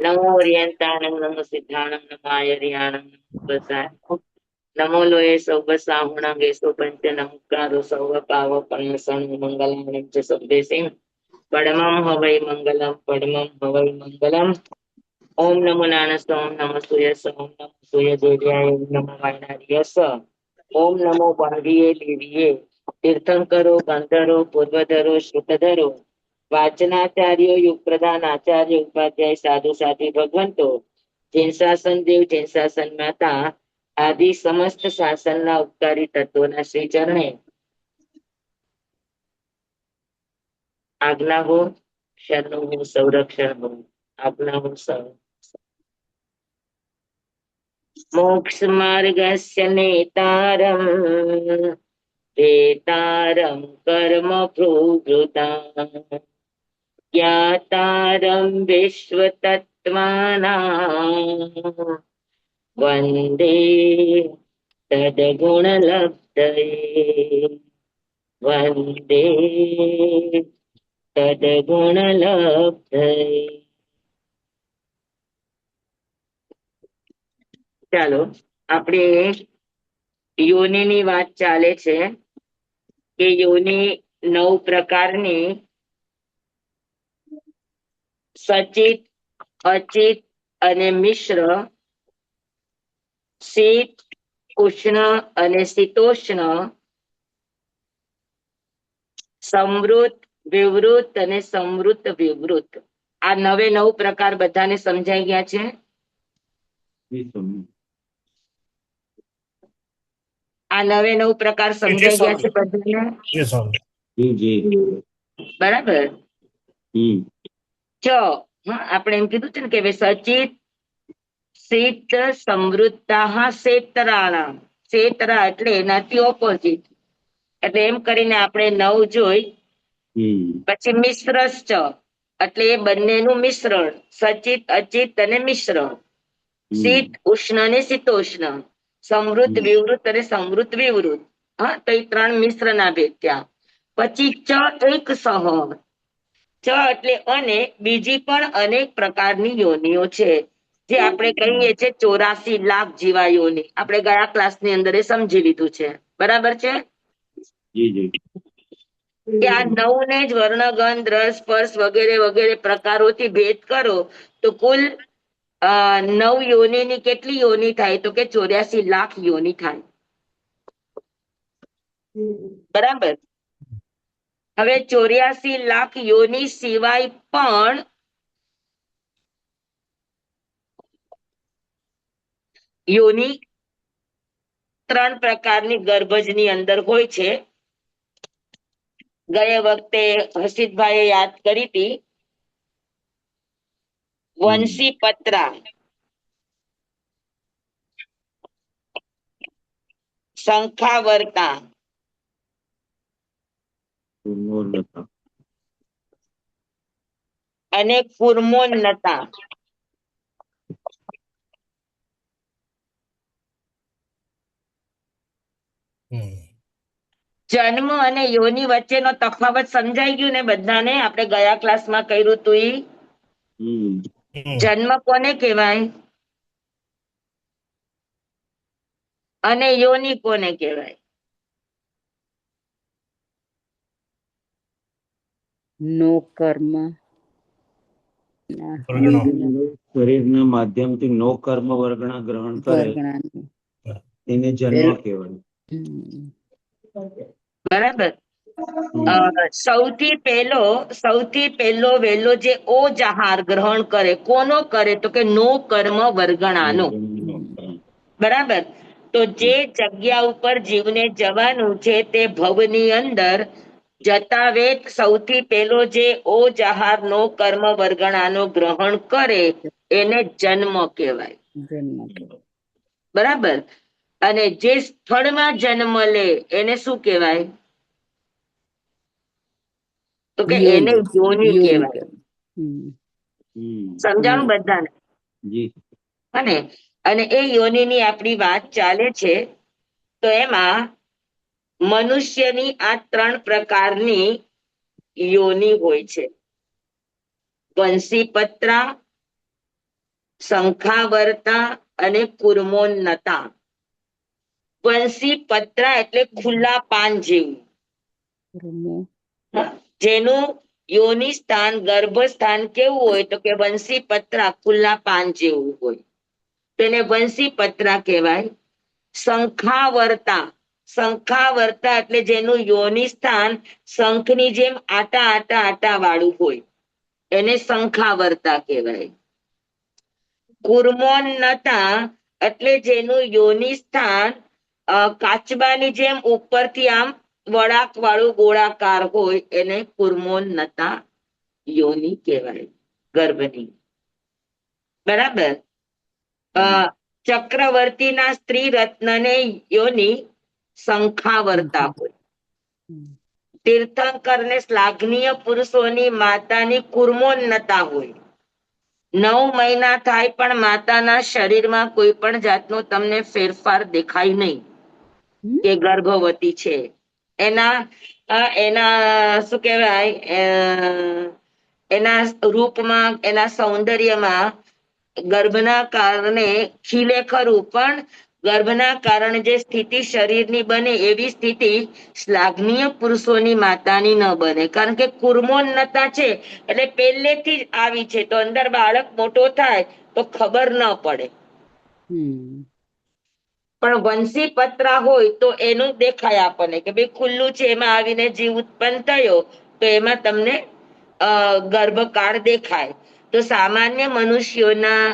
નમો ઓરિયંતાણમ, નમો સિદ્ધાણમ, નમો આયર્યાણમ, બસાય. નમો લોએ સૌ બસાહુણા ગેસો પંચ નમકારો સૌ પાવ પર્ણસણ મંગલાણિ ચ સદ્દેશિં પડમં હવૈ મંગલમ પડમં હવૈ મંગલમ. ઓમ નમો નાનસ ઓમ નમો સૂયસ ઓમ નમો સૂય દેવ્યાય ઓમ નમો વાયનાર્યસ ઓમ નમો બાંધીએ દેવીએ તીર્થંકરો ગંધરો પૂર્વધરો શ્રુતધરો વાચનાચાર્યો યુગ પ્રધાન આચાર્ય ઉપાધ્યાય સાધુ સાથી ભગવંતો જૈન શાસન દેવ જૈન શાસન માતા આદિ સમસ્ત શાસનના ઉપકારી તત્વોના શ્રી ચરણે આજ્ઞા હો, શરણું હો, સંરક્ષણ હો, આજ્ઞા હો મોક્ષ માર્ગસ્ય નેતારમ વેતારમ કર્મ પ્રવૃતામ જ્ઞાતારમ વિશ્વતત્ત્વાનાં વંદે તદ્ગુણલબ્ધયે વંદે તદ્ગુણલબ્ધયે. ચાલો, આપણે યોનિની વાત ચાલે છે કે યોની 9 પ્રકારની સચિત, અચિત અને મિશ્ર, શીત, ઉષ્ણ અને શીતોષ્ણ, સમૃદ્ધ, વિવૃત અને સમૃદ્ધ વિવૃત. આ 9 પ્રકાર બધાને સમજાઈ ગયા છે? આ 9 પ્રકાર સમજાઈ ગયા છે બધાને? બરાબર. આપણે એમ કીધું છે ને કે સચિત, શીત, સમૃદ્ધતા, ક્ષેત્રાણામ. ક્ષેત્રા એટલે એનાથી ઓપોઝિટ, એટલે એમ કરીને આપણે 9 જોઈ. પછી મિશ્રશ્ચ એટલે એ બંનેનું મિશ્રણ, સચિત, અચિત અને મિશ્રણ. શીત, ઉષ્ણ અને શીતોષ્ણ, સમૃદ્ધ, વિવૃત અને સમૃદ્ધ વિવૃત. હા, તો એ 3 મિશ્રના ભેદ ત્યાં. પછી ચ એક સહ, ચ એટલે અને બીજી પણ અનેક પ્રકારની યોનિઓ છે જે આપણે કહીએ છીએ 84 લાખ જીવા યોની. આપણે ગયા ક્લાસની અંદર એ સમજી લીધું છે. બરાબર છે? કે આ 9 ને જ વર્ણ, ગંધ, રસ, સ્પર્શ વગેરે વગેરે પ્રકારોથી ભેદ કરો તો કુલ 9 યોનિની કેટલી યોની થાય? તો કે 84 લાખ યોની થાય. બરાબર. હવે 84 લાખ યોની સિવાય પણ યોની 3 પ્રકારની ગર્ભજની અંદર હોય છે. ગયા વખતે હર્ષિતભાઈએ યાદ કરી હતી. વંશી પત્રા, શંખાવર્તા અને કુર્મોન્નતા. જન્મ અને યોની વચ્ચેનો તફાવત સમજાઈ ગયું ને બધાને? આપણે ગયા ક્લાસમાં કર્યું હતું ઈ. જન્મ કોને કહેવાય અને યોની કોને કહેવાય? નો કર્મ, શરીરના માધ્યમથી નો કર્મ વર્ગણા ગ્રહણ કરે એને જન્મ કહેવાય. બરાબર. સૌથી પહેલો વહેલો જે ઓજાહાર ગ્રહણ કરે, કોનો કરે? તો કે નો કર્મ વર્ગણાનો. બરાબર. તો જે જગ્યા ઉપર જીવને જવાનું છે તે ભવની અંદર જતા વેત સૌથી પહેલો જે ઓજાહાર નો કર્મ વર્ગણાનો ગ્રહણ કરે એને જન્મ કહેવાય. બરાબર. અને જે સ્થળમાં જન્મ લે એને શું કહેવાય? તો કે એને યોની કહેવાય. સમજાણું બધાને? અને એ યોનિની આપણી વાત ચાલે છે. તો એમાં મનુષ્યની આ 3 પ્રકારની યોની હોય છે. વંશી પત્રા, શંખાવર્તા અને કુર્મોન્નતા. વંશી પત્રા એટલે ખુલ્લા પાન જેવું, કર્મો જેનું યોની સ્થાન ગર્ભ સ્થાન કેવું હોય તો કે વંશી પત્રા ખુલ્લા પાન જેવું હોય, તેને વંશી પત્રા કહેવાય. શંખાવર્તા, શંખાવર્તા એટલે જેનું યોની સ્થાન શંખની જેમ આટા આટા આટા વાળું હોય, એને શંખાવર્તા કહેવાય. કુર્મોન્નતા એટલે જેનું યોની સ્થાન કાચબાની જેમ ઉપરથી આમ વળાક વાળું ગોળાકાર હોય, એને કુર્મોન્નતા યોની કહેવાય, ગર્ભની. બરાબર. ચક્રવર્તીના સ્ત્રી રત્નને યોની શંખાવર્તા હોય. તીર્થંકર ને શ્લાઘનીય પુરુષોની માતાની કુર્મોન્નતા હોય. 9 મહિના થાય પણ માતાના શરીરમાં કોઈ પણ જાતનો તમને ફેરફાર દેખાય નહીં કે ગર્ભવતી છે. એના શું કહેવાય, એના રૂપમાં, એના સૌંદર્યમાં ગર્ભના કારણે ખીલે ખરું, પણ ગર્ભના કારણે જે સ્થિતિ શરીરની બને એવી સ્થિતિ શ્લાઘનીય પુરુષોની માતાની ન બને, કારણ કે કુર્મોન્નતા છે એટલે પહેલેથી જ આવી છે, તો અંદર બાળક મોટો થાય તો ખબર ન પડે. પણ વંશી પત્રા હોય તો એનું દેખાય આપણને કે ભાઈ ખુલ્લું છે, એમાં આવીને જીવ ઉત્પન્ન થયો તો એમાં તમને ગર્ભકાળ દેખાય. તો સામાન્ય મનુષ્યોના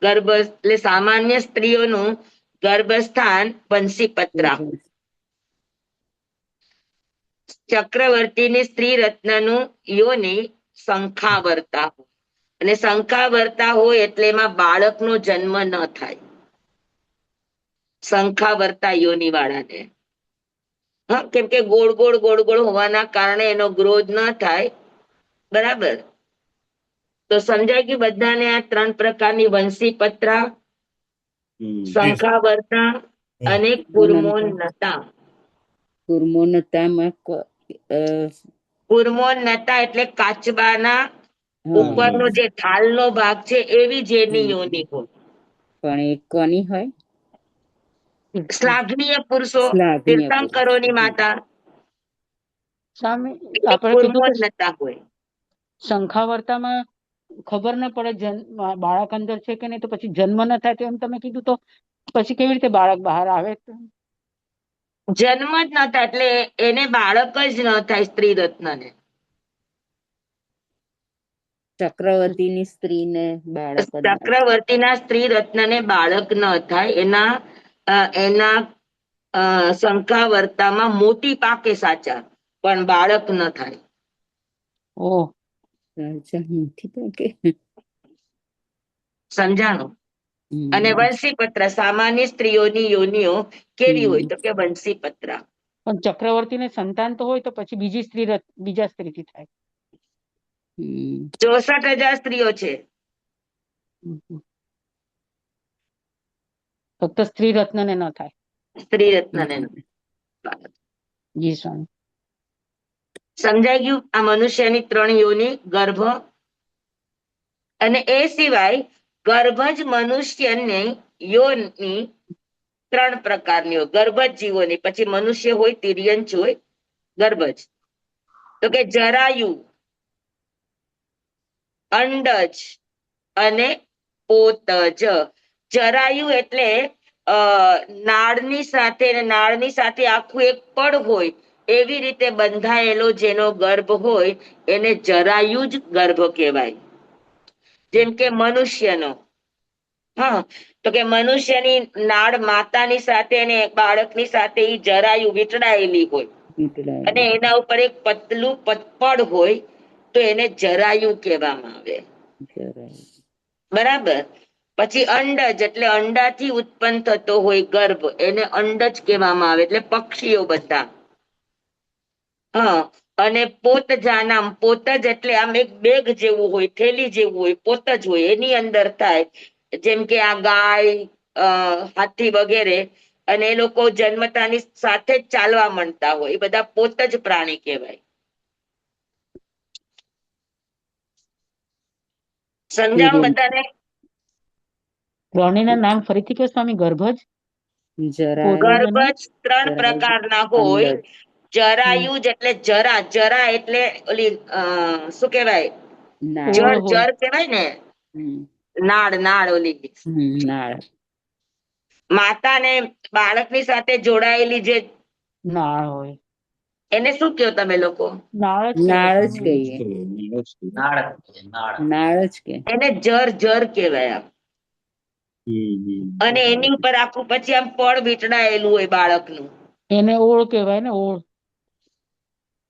ગર્ભ એટલે સામાન્ય સ્ત્રીઓનું ગર્ભસ્થાન વંશી પત્રા. ચક્રવર્તીની સ્ત્રી રત્નનું યોની શંખાવર્તા હોય, અને શંખાવર્તા હોય એટલે એમાં બાળકનો જન્મ ન થાય, શંખાવર્તા યોની વાળાને. હા, કેમ કે ગોળ ગોળ ગોળ ગોળ હોવાના કારણે એનો ગ્રોથ ન થાય. બરાબર. તો સમજાય કે બધાને આ 3 પ્રકારની વંશી પત્રા, શંખાવર્તા અને કુર્મોન્નતા. કુર્મોન્નતામાં કુર્મોન્નતા એટલે કાચબાના ઉપરનો જે થાળનો ભાગ છે એવી જેની યોની હોય. પણ એ કોની હોય? શ્લાઘનીય પુરુષો, શ્લાઘનીય તીર્થંકરોની માતા, સામે એટલે આપણે કીધું કે કુર્મોન્નતા હોય. શંખાવર્તામાં ખબર ન પડે બાળક અંદર છે કે નહીં, તો પછી જન્મ ન થાય, તો એમ તમે કીધું, તો પછી કેવી રીતે બાળક બહાર આવે? જન્મ જ ન થાય એટલે એને બાળક જ ન થાય, સ્ત્રી રત્નને. ચક્રવર્તીની સ્ત્રીને બાળક ચક્રવર્તીના સ્ત્રી રત્નને બાળક ન થાય. એના શંખાવર્તામાં મોટી પાકે સાચા, પણ બાળક ન થાય. ઓહ, સમજાણું? અને વંશી પત્ર, સામાન્ય સ્ત્રીઓની યોનિઓ કેવી હોય તો કે વંશી પત્ર. પણ ચક્રવર્તીને સંતાન તો હોય તો પછી બીજા સ્ત્રીથી થાય. 64,000 સ્ત્રીઓ છે. ફક્ત સ્ત્રી રત્નને ન થાય. સ્ત્રી રત્નને જી સ્વામી. સમજાઈ ગયું? આ મનુષ્યની 3 યોની, ગર્ભ, અને એ સિવાય ગર્ભ જ મનુષ્યની યોની 3 પ્રકારની હોય, ગર્ભ જ જીવોની. પછી મનુષ્ય હોય, તિર્યંચ હોય, ગર્ભ જ. તો કે જરાયુ, અંડજ અને પોતજ. જરાયુ એટલે નાળની સાથે આખું એક પડ હોય એવી રીતે બંધાયેલો જેનો ગર્ભ હોય એને જરાયુ જ ગર્ભ કહેવાય. જેમ કે મનુષ્યનો, હા, તો કે મનુષ્યની નાળ માતાની સાથે અને બાળકની સાથે એ જરાયુ વીંટળાયેલી હોય, અને એના ઉપર એક પતલું પડ હોય તો એને જરાયુ કહેવામાં આવે. બરાબર. પછી અંડજ એટલે અંડાથી ઉત્પન્ન થતો હોય ગર્ભ, એને અંડજ કહેવામાં આવે, એટલે પક્ષીઓ બધા. હા, અને પોતજાનામ, પોતજ એટલે આમ એક બેગ જેવું હોય, થેલી જેવું હોય, પોતજ હોય, એની અંદર થાય. જેમ કે આ ગાય, હાથી વગેરે, અને એ લોકો જન્મતાની સાથે જ ચાલવા માંડતા હોય, એ બધા પોતજ પ્રાણી કહેવાય. સમજાણું બધાને? પ્રાણીના નામ ફરીથી કહો સ્વામી. ગર્ભજ, જરાયુજ અને ગર્ભજ 3 જરાયુજ પ્રકારના હોય. અંડજ. જરાયુજ એટલે જરા, જરા એટલે ઓલી શું કહેવાય, નાળ. જર ઓળ હોય. જર કહેવાય ને, હમ. નાળ નાળ ઓલી. નાળ. માતા ને બાળકની સાથે જોડાયેલી જે, નાળ હોય. એને શું કહો તમે લોકો? નાળ જ નાળ જ કહેવાય. કહીએ. નાળ નાળ નાળ જ કે. એને જર જર કહેવાય આમ. અને એની ઉપર આખું પછી આમ પળ વીંટળાયેલું હોય બાળકનું. એને ઓળ કહેવાય ને, ઓળ.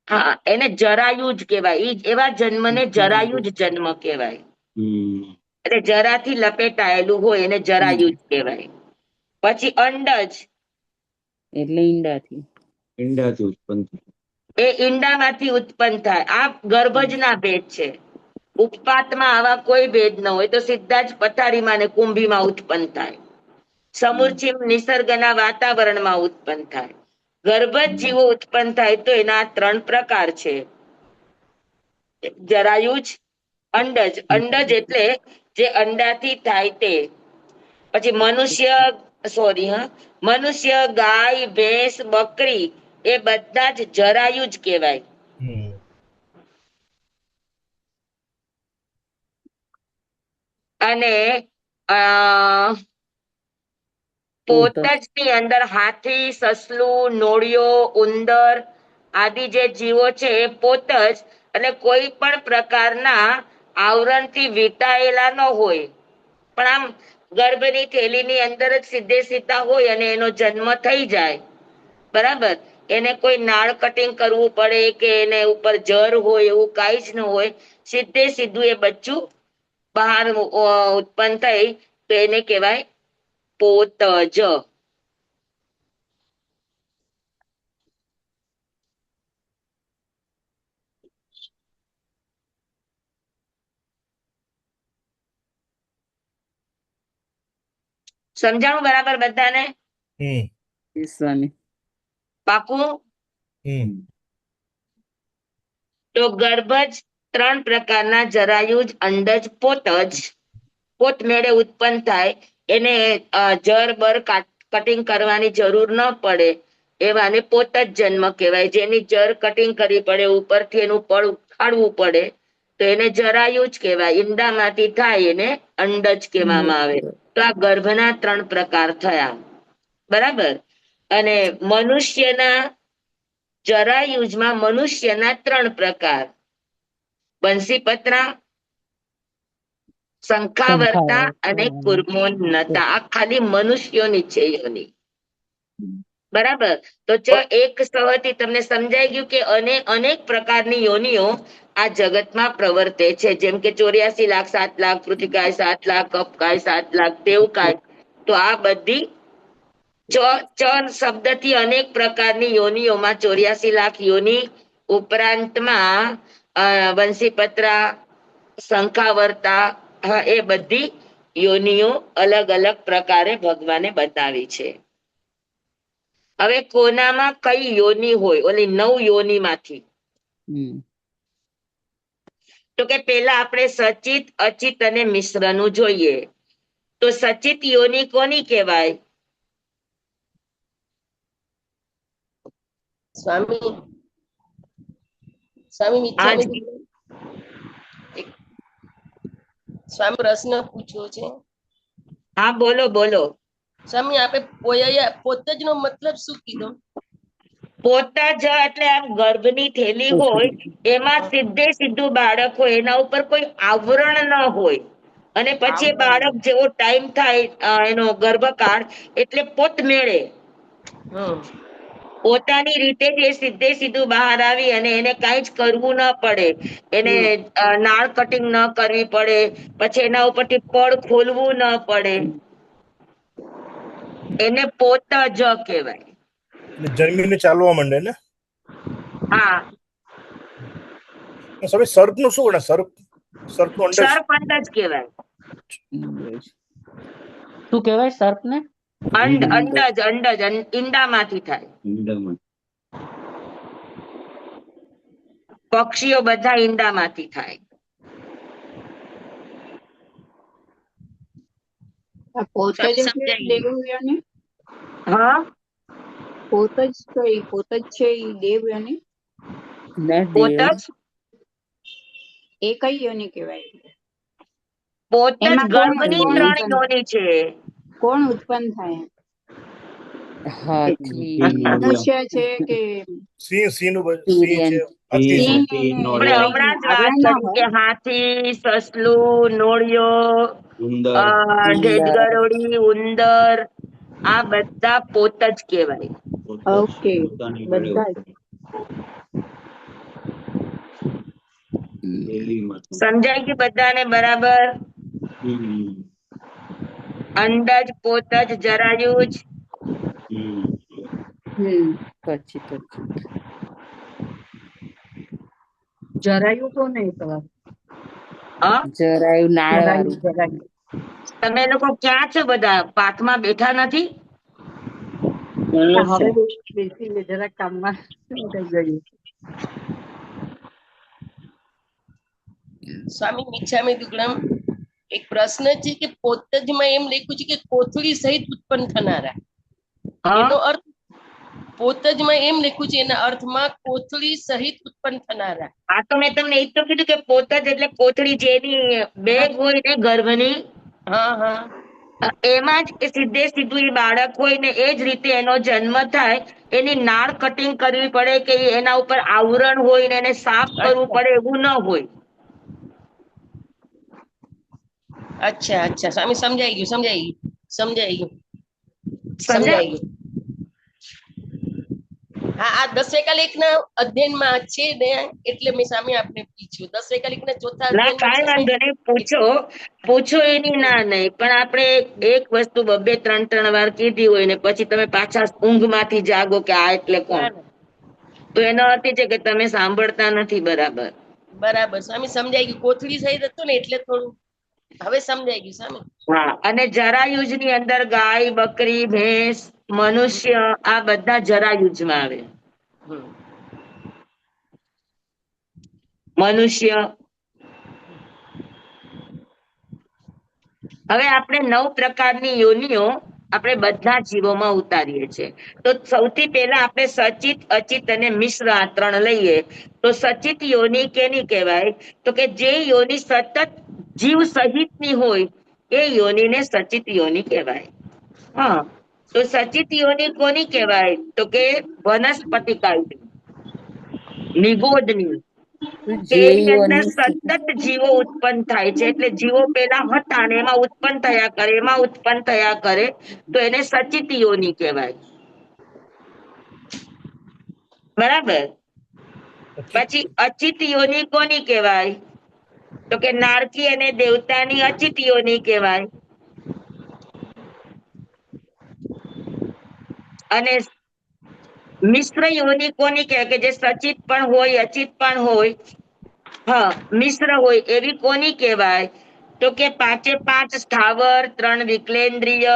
હા, એને જરાયુજ કહેવાય. એવા જન્મને જરાયુજ જન્મ કહેવાય. એટલે જરાથી લપેટાયેલું હોય એને જરાયુજ કહેવાય. પછી અંડજ, એટલે ઈંડાથી. ઈંડાથી ઉત્પન્ન થાય. એ ઈંડામાંથી ઉત્પન્ન થાય. આ ગર્ભજના ભેદ છે. ઉપપાતમાં આવા કોઈ ભેદ ન હોય તો સીધા જ પથારીમાં ને કુંભીમાં ઉત્પન્ન થાય. સમુચિમ નિસર્ગના વાતાવરણમાં ઉત્પન્ન થાય. ગર્ભજ જીવો ઉત્પન્ન થાય તો એના 3 પ્રકાર છે. જરાયુજ, અંડજ. અંડજ એટલે જે અંડાથી થાય તે. પછી મનુષ્ય, ગાય, ભેંસ, બકરી એ બધા જ જરાયુજ કહેવાય. અને પોતજની અંદર હાથી, સસલું, નોળિયો, ઉંદર આદિ જે જીવો છે એ પોતજ અને કોઈ પણ પ્રકારના આવરણથી વીંટાયેલા ન હોય, પણ આમ ગર્ભની થેલીની અંદર જ સીધે સીધા હોય અને એનો જન્મ થઈ જાય. બરાબર. એને કોઈ નાળ કટિંગ કરવું પડે કે એને ઉપર જર હોય એવું કાંઈ જ ન હોય. સીધે સીધું એ બચ્ચું બહાર ઉત્પન્ન થઈ તો એને કહેવાય પોતજ. સમજાણું બરાબર બધાને? સ્વામી. પાકું? તો ગર્ભજ 3 પ્રકારના જરાયુજ, અંડજ, પોતજ. પોત મેળે ઉત્પન્ન થાય. એને જર બર કટિંગ કરવાની જરૂર ન પડે એવાને પોતજ જન્મ કહેવાય. જેની જર કટિંગ કરવી પડે, ઉપરથી એનું પળ ઉખાડવું પડે તો એને જરાયુજ કહેવાય. ઈંડામાંથી થાય એને અંડજ કહેવામાં આવે. તો આ ગર્ભના 3 પ્રકાર થયા. બરાબર. અને મનુષ્યના જરાયુજમાં મનુષ્યના 3 પ્રકાર: બંસીપત્રા, શંખાવર્તા અને કુર્મોન્નતા. આ ખાલી મનુષ્યોની છે યોની. બરાબર. તો એક સહથી તમને સમજાઈ ગયું કે અનેક પ્રકારની યોનિઓ આ જગતમાં પ્રવર્તે છે. જેમ કે 84 લાખ, 7 લાખ, પૃથિકાય 7 લાખ, કપકાય 7 લાખ, તેવકાય. તો આ બધી શબ્દથી અનેક પ્રકારની યોનિઓમાં 84 લાખ યોનિ ઉપરાંતમાં બંસીપત્રા, શંખાવર્તા, એ બધી યોનિઓ અલગ અલગ પ્રકારે ભગવાને બતાવી છે. હવે કોનામાં કઈ યોનિ હોય? ઓલી 9 યોનિમાંથી. તો કે પેલા આપણે સચિત, અચિત અને મિશ્રનું જોઈએ. તો સચિત યોનિ કોની કહેવાય? સ્વામી મિથ્યામિતિ સ્વામી પ્રશ્ન પૂછ્યો છે. હા, બોલો બોલો. સ્વામી આપે પોતે જ નો મતલબ શું કીધો? પોતા જ એટલે આમ ગર્ભની થેલી હોય એમાં સીધે સીધું બાળક હોય, એના ઉપર કોઈ આવરણ ન હોય. અને પછી એ બાળક જેવો ટાઈમ થાય એનો ગર્ભકાળ એટલે પોત મેળે પોતાની રીતે જ એ સીધે સીધું બહાર આવી અને એને કાંઈ જ કરવું ન પડે. એને નાળ કટિંગ ન કરવી પડે, પછી એના ઉપરથી પળ ખોલવું ન પડે. એને પોતા જ કહેવાય. જન્મીને ચાલવા માંડે ને? હા, સ્વામી સર્પ નું શું? સર્પ નું અંડજ સર્પ અંડ જ કહેવાય. શું કહેવાય સર્પને? અંડજ ઈંડામાંથી થાય. પક્ષીઓ બધા ઈંડામાંથી થાય. આ પોત જ એટલે સમજાય દેવયાની હા પોત જ કઈ પોત જ છે ઈ દેવયાની ના પોત દેવ જ એ કઈ યોની કહેવાય? પોત જ એમાં કોણ ગર્ભની કોણ 3 ઉત્પન્ન યોની છે. કોણ ઉત્પન્ન થાય? હાથી મનુષ્ય છે કે સિંહ સિંહ નું સિંહ છે તિર્યન હાથી છે સિંહ સિંહ, ને આપણે નોળિયો, હમણાં જ વાત આગળ ના કરી કે હોય? હાથી, સસલું, નોળિયો, ઉંદર, ઢેજગરોળી, ઉંદર આ બધા પોત જ કહેવાય. ઓકે પોતાની વડે બધા જ. લીલીમાં. સમજાય કે બધાને બરાબર? હમ અંડજ, પોત જ, જરાયુજ. હમ પછી જરાયું કોને ખબર? હા જરાયું નાળ જરાયું વાળું જરાયું તમે લોકો ક્યાં છો બધા? પાથમાં બેઠા નથી? હવે બેસી જરાક કામમાં શું થઈ ગયું? સ્વામી મિચ્છામી દુક્કડમ એક પ્રશ્ન છે કે પોતજમાં એમ લખ્યું છે કે કોથળી સહિત ઉત્પન્ન થનારા. હા એનો અર્થ પોતજમાં એમ લખ્યું છે એના અર્થમાં કોથળી સહિત ઉત્પન્ન થનારા. આ તો મેં તમને એ જ તો કીધું કે પોત જ એટલે કોથળી જેની બેગ હોય ને ગર્ભની હા હા એમાં જ સીધે સીધું એ બાળક હોય ને એ જ રીતે એનો જન્મ થાય. એની નાળ કટિંગ કરવી પડે કે એના ઉપર આવરણ હોય ને એને સાફ કરવું અચ્છા પડે એવું ન હોય. અચ્છા અચ્છા સ્વામી સમજાઈ ગયું સમજાઈ ગયું સમજાઈ ગયું સમજાય? સમજાઈ ગયું. હા આ 10 લેખના અધ્યયનમાં છે ને એટલે મેં સામે આપને પૂછ્યું. 10 લેખના ચોથા ના અધ્યયનમાં છે કાંઈ ને વાંધો નહીં, પૂછો પૂછો એની ના નહીં, પણ આપણે એક વસ્તુ બબે 3 વાર કીધી હોય ને પછી તમે પાછા ઊંઘમાંથી જાગો કે આ એટલે કોણ, ના ના તો એનો અર્થ એ છે કે તમે સાંભળતા નથી બરાબર. બરાબર સ્વામી સમજાઈ ગયું. કોથળી સહિત હતું ને એટલે થોડું હવે સમજાઈ ગયું સ્વામી. હા અને જરાયુજની અંદર ગાય, બકરી, ભેંસ, મનુષ્ય આ બધા જરાયુજમાં આવે. હમ મનુષ્ય. હવે આપણે 9 પ્રકારની યોનિઓ આપણે બધા જીવોમાં ઉતારીએ છીએ. તો સૌથી પહેલા આપણે સચિત, અચિત અને મિશ્ર આ 3 લઈએ. તો સચિત યોની કેની કહેવાય? તો કે જે યોની સતત જીવ સહિતની હોય એ યોનીને સચિત યોની કહેવાય. હા તો સચિત યોની કોની કહેવાય? તો કે વનસ્પતિકા નિગોદની કે જે એની અંદર યોની સતત જીવો ઉત્પન્ન થાય છે. એટલે જીવો પેલા હતા ને એમાં ઉત્પન્ન થયા કરે, એમાં ઉત્પન્ન થયા કરે, તો એને સચિત યોની કહેવાય. બરાબર. પછી અચિત યોની કોની કહેવાય? તો કે નારકી અને દેવતાની અચિત યોની કહેવાય. અને મિશ્ર યોની કોની કહેવાય? કે જે સચિત પણ હોય, અચિત પણ હોય, હા મિશ્ર હોય એવી કોની કહેવાય? તો કે 5 સ્થાવર, 3 વિકલેન્દ્રિય,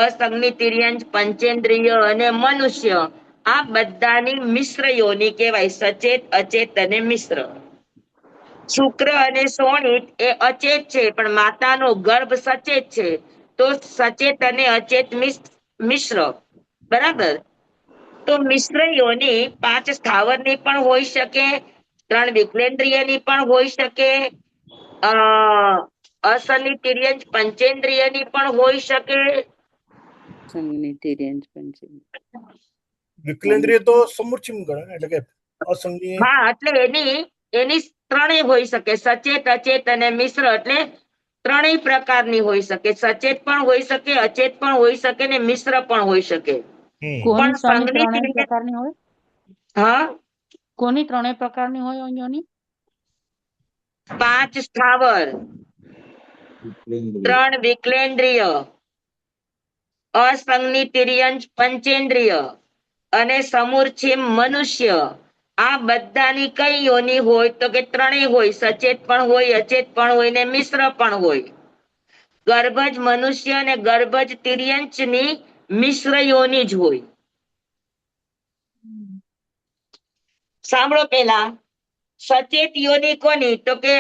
અસંગની તિર્યંજ, પંચેન્દ્રિય અને મનુષ્ય આ બધાની મિશ્ર યોની કહેવાય. સચેત, અચેત અને મિશ્ર. શુક્ર અને શોણિત એ અચેત છે પણ માતાનો ગર્ભ સચેત છે, તો સચેત અને અચેત મિશ્ર. બરાબર. તો મિશ્ર યોની 5 સ્થાવરની પણ હોઈ શકે, 3 વિકલેન્દ્રિયની પણ હોઈ શકે, અસની તિર્યંજ પંચેન્દ્રિયની પણ હોઈ શકે. સંગની તિર્યંજ પંચમ વિકલેન્દ્રિય તો સમુચ્ચિમ ગણે એટલે કે અસંગીય. હા એટલે એની 3 હોઈ શકે, સચેત, અચેત અને મિશ્ર. એટલે 3 પ્રકારની હોઈ શકે, સચેત પણ હોઈ શકે, અચેત પણ હોઈ શકે ને મિશ્ર પણ હોઈ શકે. કોની પણ સ્વામી સંગની 3 તિર્યંજ, પ્રકારની હોય? હા કોની 3 પ્રકારની હોય યોની? 5 સ્થાવર, 3 વિકલેન્દ્રિય, અસંગની તિર્યંજ પંચેન્દ્રિય અને સમૂર્છિમ મનુષ્ય આ બધાની કઈ યોની હોય? તો કે 3 હોય, સચેત પણ હોય, અચેત પણ હોય ને મિશ્ર પણ હોય. ગર્ભજ મનુષ્ય અને ગર્ભજ તિર્યંચની મિશ્ર યોની જ હોય. સાંભળો પેલા, સચેત યોની કોની? તો કે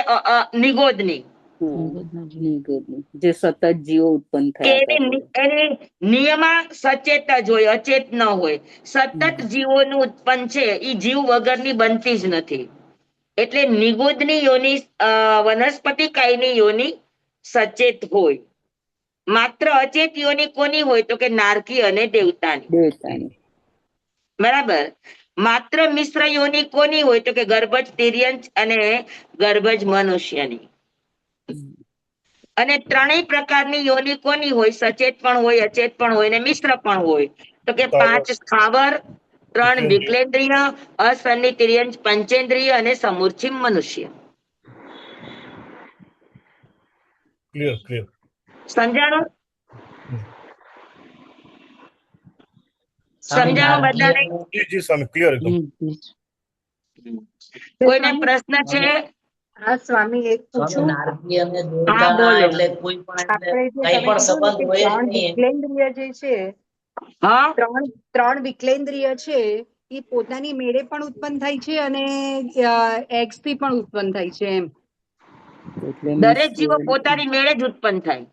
નિગોદની. નિગોદની જે સતત જીવો ઉત્પન્ન કે થયા કરે. એની નિયમા સચેત જ હોય, અચેત ન હોય. સતત જીવોનું ઉત્પન્ન છે એ જીવ વગરની બનતી જ નથી. એટલે નિગુદની યોની વનસ્પતિ કાયની યોની સચેત હોય. માત્ર અચેત યોની કોની હોય તો કે નારકી અને દેવતાની. દેવતાની. બરાબર. માત્ર મિશ્ર યોની કોની હોય તો કે ગર્ભજ તિર્યંચ અને ગર્ભજ મનુષ્યની. અને ત્રણેય પ્રકારની યોની કોની હોય? સચેત પણ હોય, અચેત પણ હોય અને મિશ્ર પણ હોય. તો કે 5 સ્થાવર, 3 વિકલેન્દ્રિય, અસન્ની તિર્યંચ પંચેન્દ્રિય અને સમૂર્છિમ મનુષ્ય. ક્લિયર. સમજાણું? સમજાવો બધાને? જી સ્વામી, ક્લિયર એકદમ. કોઈને પ્રશ્ન છે? હા સ્વામી, એક પૂછું. નારકી અને હા, દેવતાના બોલો. એટલે કોઈ પણ આપણે જે કઈ તમે પણ કીધું ને સંબંધ કે હોય જ 3 નહીં. વિકલેન્દ્રિય જે છે, હા, 3 વિકલેન્દ્રિય છે, એ પોતાની મેળે પણ ઉત્પન્ન થાય છે અને એગ્સ થી પણ ઉત્પન્ન થાય છે એમ. એટલે દરેક જીવો મિશ્ર પોતાની મેળે જ ઉત્પન્ન થાય.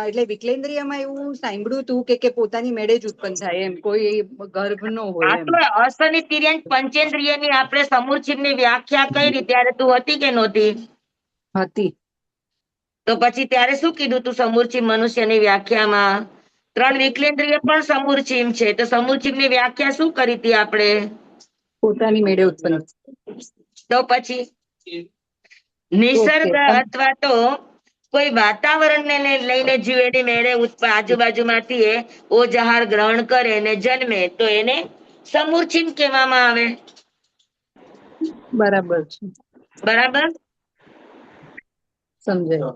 એટલે વિકલેન્દ્રિયમાં એવું સાંભળ્યું હતું કે પોતાની મેળે જ ઉત્પન્ન થાય એમ, કોઈ ગર્ભ નો હોય આ એમ. તો અસની તિર્યંચ પંચેન્દ્રિયની આપણે સમૂર્છિમની વ્યાખ્યા કરી ત્યારે તું હતી કે નહોતી? હતી. તો પછી ત્યારે શું કીધું તું સમૂર્છિમ મનુષ્યની વ્યાખ્યામાં? 3 વિકલેન્દ્રિય પણ સમૂર્છિમ છે. તો સમૂર્છિમની વ્યાખ્યા શું કરી હતી આપણે? પોતાની મેળે ઉત્પન્ન. તો પછી નિસર્ગ Okay. અથવા તો કોઈ વાતાવરણને લઈને જીવ એની મેળે આજુબાજુમાંથી એ ઓજાહાર ગ્રહણ કરે ને જન્મે તો એને સમૂર્છિમ કહેવામાં આવે. બરાબર છે, બરાબર? સમજાય.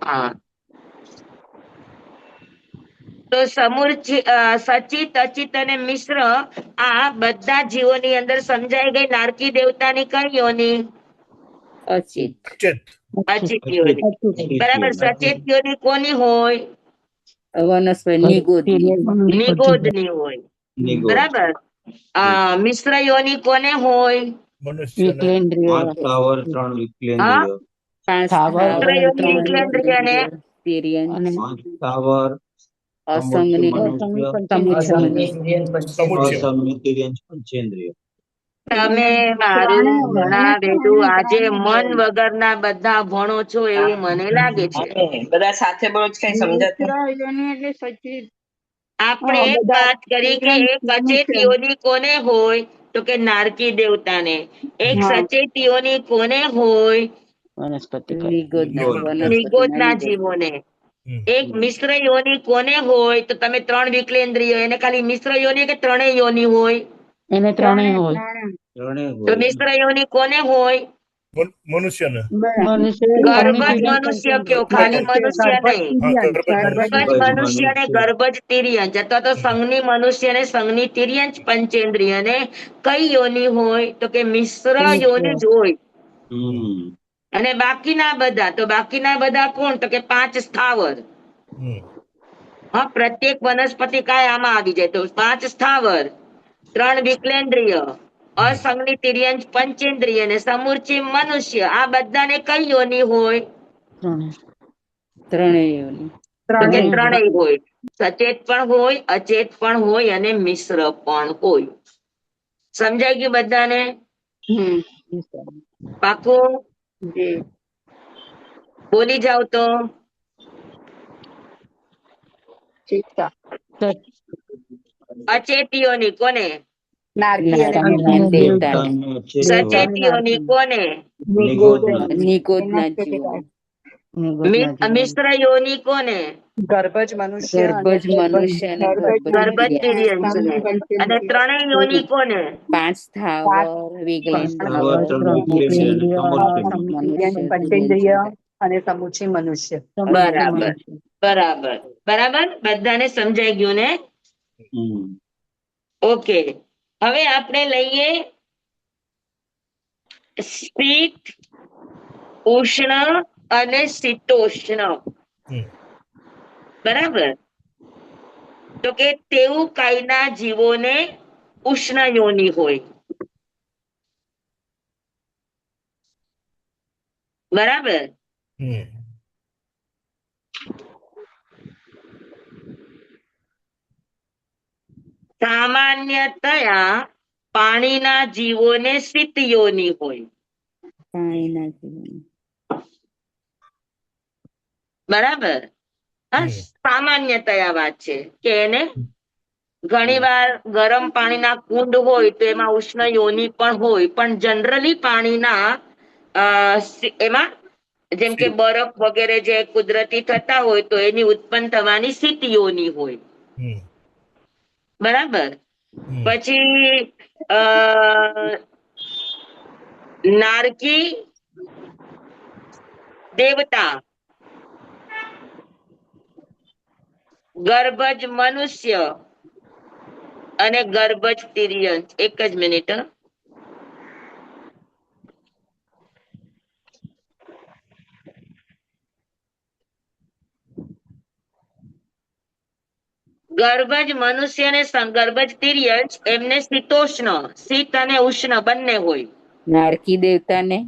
હા. તો સચિત, અચિત અને મિશ્ર આ બધા જીવોની અંદર સમજાઈ ગઈ. નારકી દેવતાની કઈ યોની? અચિત. અચિત યોની. બરાબર. સચેત યોની કોની હોય? વનસ્પતિ નિગોદની. નિગોદની હોય. બરાબર. મિશ્ર યોની કોને હોય? મનુષ્યને. 5 સ્થાવર, 3 વિકલેન્દ્રિય. 5 સ્થાવર, મિશ્ર યોની વિકલેન્દ્રિય અને તિર્યંચ, 5 સ્થાવર, અસંગની મનુષ્ય, સમુચ્છ અસંગની મનુષ્ય. તિર્યંચ અસંમિત તિર્યંચ પંચેન્દ્રિય. તમે મારું ભણાવેલું આજે મન વગરના બધા ભણો છો એવું મને લાગે છે. બધા સાથે બોલો કઈ સમજાતું. આપણે એક વાત કરી કે એક અચેત યોની કોને હોય તો કે નારકી દેવતાને. એક સચેત યોની કોને હોય? વનસ્પતિ નિગોદના જીવોને. એક મિશ્ર યોની કોને હોય તો તમે 3 વિકલેન્દ્રિય, એને ખાલી મિશ્ર યોની કે ત્રણેય યોની હોય? એને ત્રણેય હોય. ત્રણેય તો હોય. મિશ્ર યોની કોને હોય? મનુષ્યને. મનુષ્ય ગર્ભજ મનુષ્ય કયો, ખાલી મનુષ્ય નહીં. ગર્ભજ મનુષ્ય ને ગર્ભજ તિર્યંચ અથવા તો સંઘની મનુષ્ય ને સંઘની તિર્યંચ પંચેન્દ્રિય ને કઈ યોની હોય તો કે મિશ્ર યોની જ હોય. અને બાકીના બધા, તો બાકીના બધા કોણ તો કે 5 સ્થાવર. હા, પ્રત્યેક વનસ્પતિ કાય આમાં આવી જાય. તો 5 સ્થાવર, 3 વિકલેન્દ્રિય, અસંગની તિર્યંચ પંચેન્દ્રિય અને સમૂર્છિમ મનુષ્ય, આ બધાને કઈ યોની હોય? ત્રણેય યોની. તો કે ત્રણેય હોય. સચેત પણ હોય, અચેત પણ હોય અને મિશ્ર પણ હોય. સમજાઈ ગયું બધાને? પાકું? બોલી જાવ તો. અચેતીઓની કોને? નારકી અને દેવતાની. સચેતીઓની કોને? નિગોદના જીવો. મિશ્ર યોની કોને? ગર્ભજ મનુષ્ય ગર્ભજ મનુષ્ય અને ગર્ભજ તિર્યંચને. અને ત્રણેય યોની કોને? 5 સ્થાવર, પંચેન્દ્રિય અને સમુચી મનુષ્ય. બરાબર, બરાબર, બરાબર. બધાને સમજાઈ ગયું ને? ઓકે. હવે આપણે લઈએ શીત, ઉષ્ણ અને શીતોષ્ણ. બરાબર. તો કે તેવું કાયના જીવોને ઉષ્ણ યોની હોય. બરાબર. હમ સામાન્યતયા પાણીના જીવોને શીત યોનિ હોય. પાણીના જીવન. બરાબર. હા, સામાન્યતયા વાત છે કે એને ઘણી વાર ગરમ પાણીના કુંડ હોય તો એમાં ઉષ્ણ યોનિ પણ હોય, પણ જનરલી પાણીના એમાં જેમ કે બરફ વગેરે જે કુદરતી થતા હોય તો એની ઉત્પન્ન થવાની શીત યોનિ હોય. હમ બરાબર. હમ પછી નારકી દેવતા, ગર્ભજ મનુષ્ય અને ગર્ભજ તિર્યંશ. એક જ મિનિટ. ગર્ભજ મનુષ્ય અને ગર્ભજ તિર્યંશ એમને શીતોષ્ણ, શીત અને ઉષ્ણ બંને હોય. નારકી દેવતાને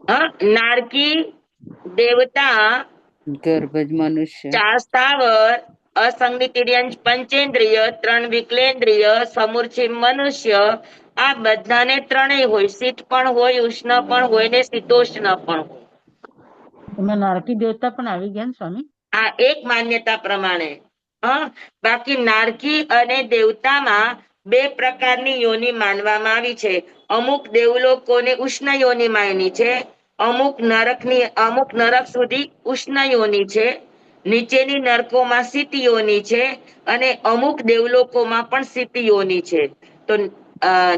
હા, નારકી દેવતા, ગર્ભજ મનુષ્ય. 4 સ્થાવર, અસંગની તિર્યંશ પંચેન્દ્રિય, 3 વિકલેન્દ્રિય, સમૂર્છિ મનુષ્ય, આ બધાને ત્રણેય હોય. શીત પણ હોય, ઉષ્ણ પણ હોય ને શીતોષ્ણ પણ હોય. એમાં નારકી દેવતા પણ આવી ગયા ને સ્વામી? આ એક માન્યતા પ્રમાણે. હા, બાકી નારકી અને દેવતામાં 2 પ્રકારની યોનિ માનવામાં આવી છે. અમુક દેવલોકોને ઉષ્ણ યોનિ માની છે, અમુક નરક સુધી ઉષ્ણ યોનિ છે, નીચેની નરકોમાં શીત યોનિ છે, અને અમુક દેવલોકોમાં પણ શીત યોનિ છે. તો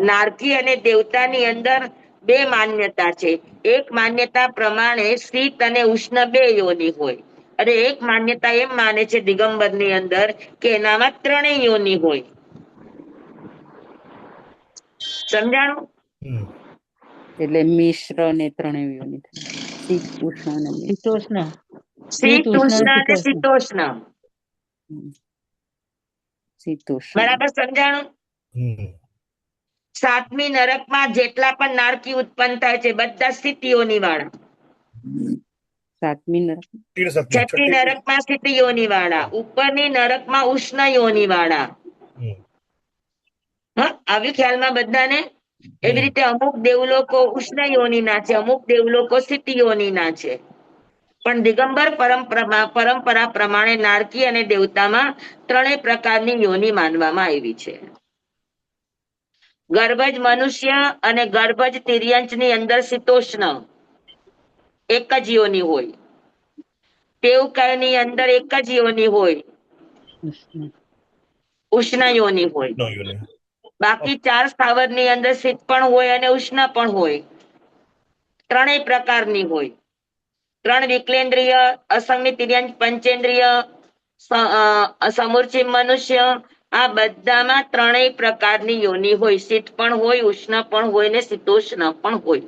નારકી અને દેવતાની અંદર 2 માન્યતા છે. એક માન્યતા પ્રમાણે શીત અને ઉષ્ણ 2 યોનિ હોય, અને એક માન્યતા એમ માને છે દિગંબર ની અંદર કે એનામાં 3 યોનિ હોય. સમજાણું? હમ એટલે મિશ્ર ને ત્રણેય યોનિ થાય. શીત ઉષ્ણ અને મિશ્ર. શીતોષ્ણ. શીત, ઉષ્ણ અને શીતોષ્ણ. શીતોષ્ણ. બરાબર સમજાણું? હમ 7મી નરકમાં જેટલા પણ નારકી ઉત્પન્ન થાય છે બધા શીત યોનિ વાળા. 7મી નરક. છઠ્ઠી નરકમાં શીત યોનિ વાળા, ઉપરની નરકમાં ઉષ્ણ યોનિ વાળા. હમ હા, આવી ખ્યાલમાં બધાને? એવી રીતે અમુક દેવલોકો ઉષ્ણ યોનિના છે, અમુક દેવલોકો શીત યોનિના છે. પણ દિગંબર પરંપરા પ્રમાણે નારકી અને દેવતામાં 3 પ્રકારની યોનિ માનવામાં આવી છે. ગર્ભજ મનુષ્ય અને ગર્ભજ તિર્યંશની અંદર શીતોષ્ણ એક જ યોનિ હોય. તેવકાયની અંદર એક જ યોનિ હોય, ઉષ્ણ યોનિ હોય. બાકી 4 સ્થાવરની અંદર શીત પણ હોય અને ઉષ્ણ પણ હોય. 3 પ્રકારની હોય. 3 વિકલેન્દ્રિય, અસંગની તિર્યંશ પંચેન્દ્રિય, સમૂર્છિ મનુષ્ય, આ બધામાં 3 પ્રકારની યોનિ હોય. શીત પણ હોય, ઉષ્ણ પણ હોય ને શીતોષ્ણ પણ હોય.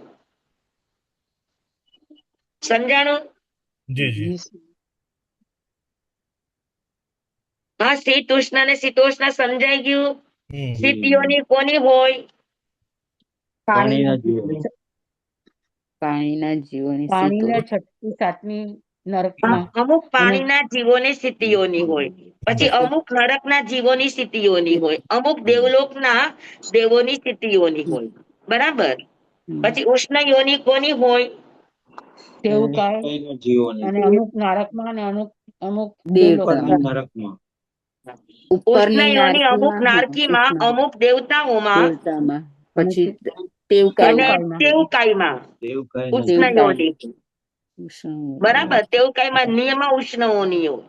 સમજાણું? જી જી હા, શીત ઉષ્ણ અને શીતોષ્ણ સમજાઈ ગયું. શીત યોનિ કોની હોય? પાણીના જીવો. પાણીના જીવોની પાણીના શીતોષ્ણ. 6મી 7મી નરકમાં અમુક પાણીના જીવોની શીત યોનિ હોય, પછી અમુક નરકના જીવોની શીત યોનિ હોય, અમુક દેવલોકના દેવોની શીત યોનિ હોય. બરાબર. પછી ઉષ્ણ યોનિ કોની હોય? તેવકાય, કઈના જીવોની. અને અમુક નારકમાં અને અમુક દેવતામાં. દેવલોકમાં. નરકમાં. ઉષ્ણ ઉપરની યોનિ અમુક નારકીમાં, નારકીમાં, અમુક દેવતાઓમાં દેવતામાં, અને પછી તેવકાય અને તેવકાયમાં દેવકાયના ઉષ્ણ યોનિ. ઉષ્ણ. બરાબર. તેવકાયમાં નિયમાં ઉષ્ણ યોનિ હોય.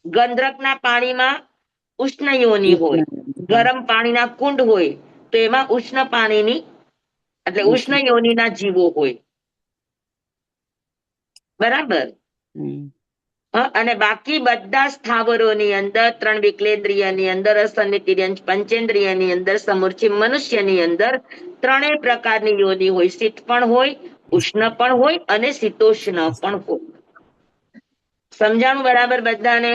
ગંધર્કના પાણીમાં ઉષ્ણ યોનિ હોય. ગરમ પાણીના કુંડ હોય તો એમાં ઉષ્ણ પાણીની એટલે ઉષ્ણ યોનિના જીવો હોય. બરાબર. અને બાકી બધા સ્થાવરોની અંદર 3 વિકલેન્દ્રિયની અંદર, અસંગની તિર્યંશ પંચેન્દ્રિયની અંદર, સમૂર્છિ મનુષ્યની અંદર 3 પ્રકારની યોનિ હોય. શીત પણ હોય, ઉષ્ણ પણ હોય અને શીતોષ્ણ પણ હોય. સમજાણું બરાબર બધાને?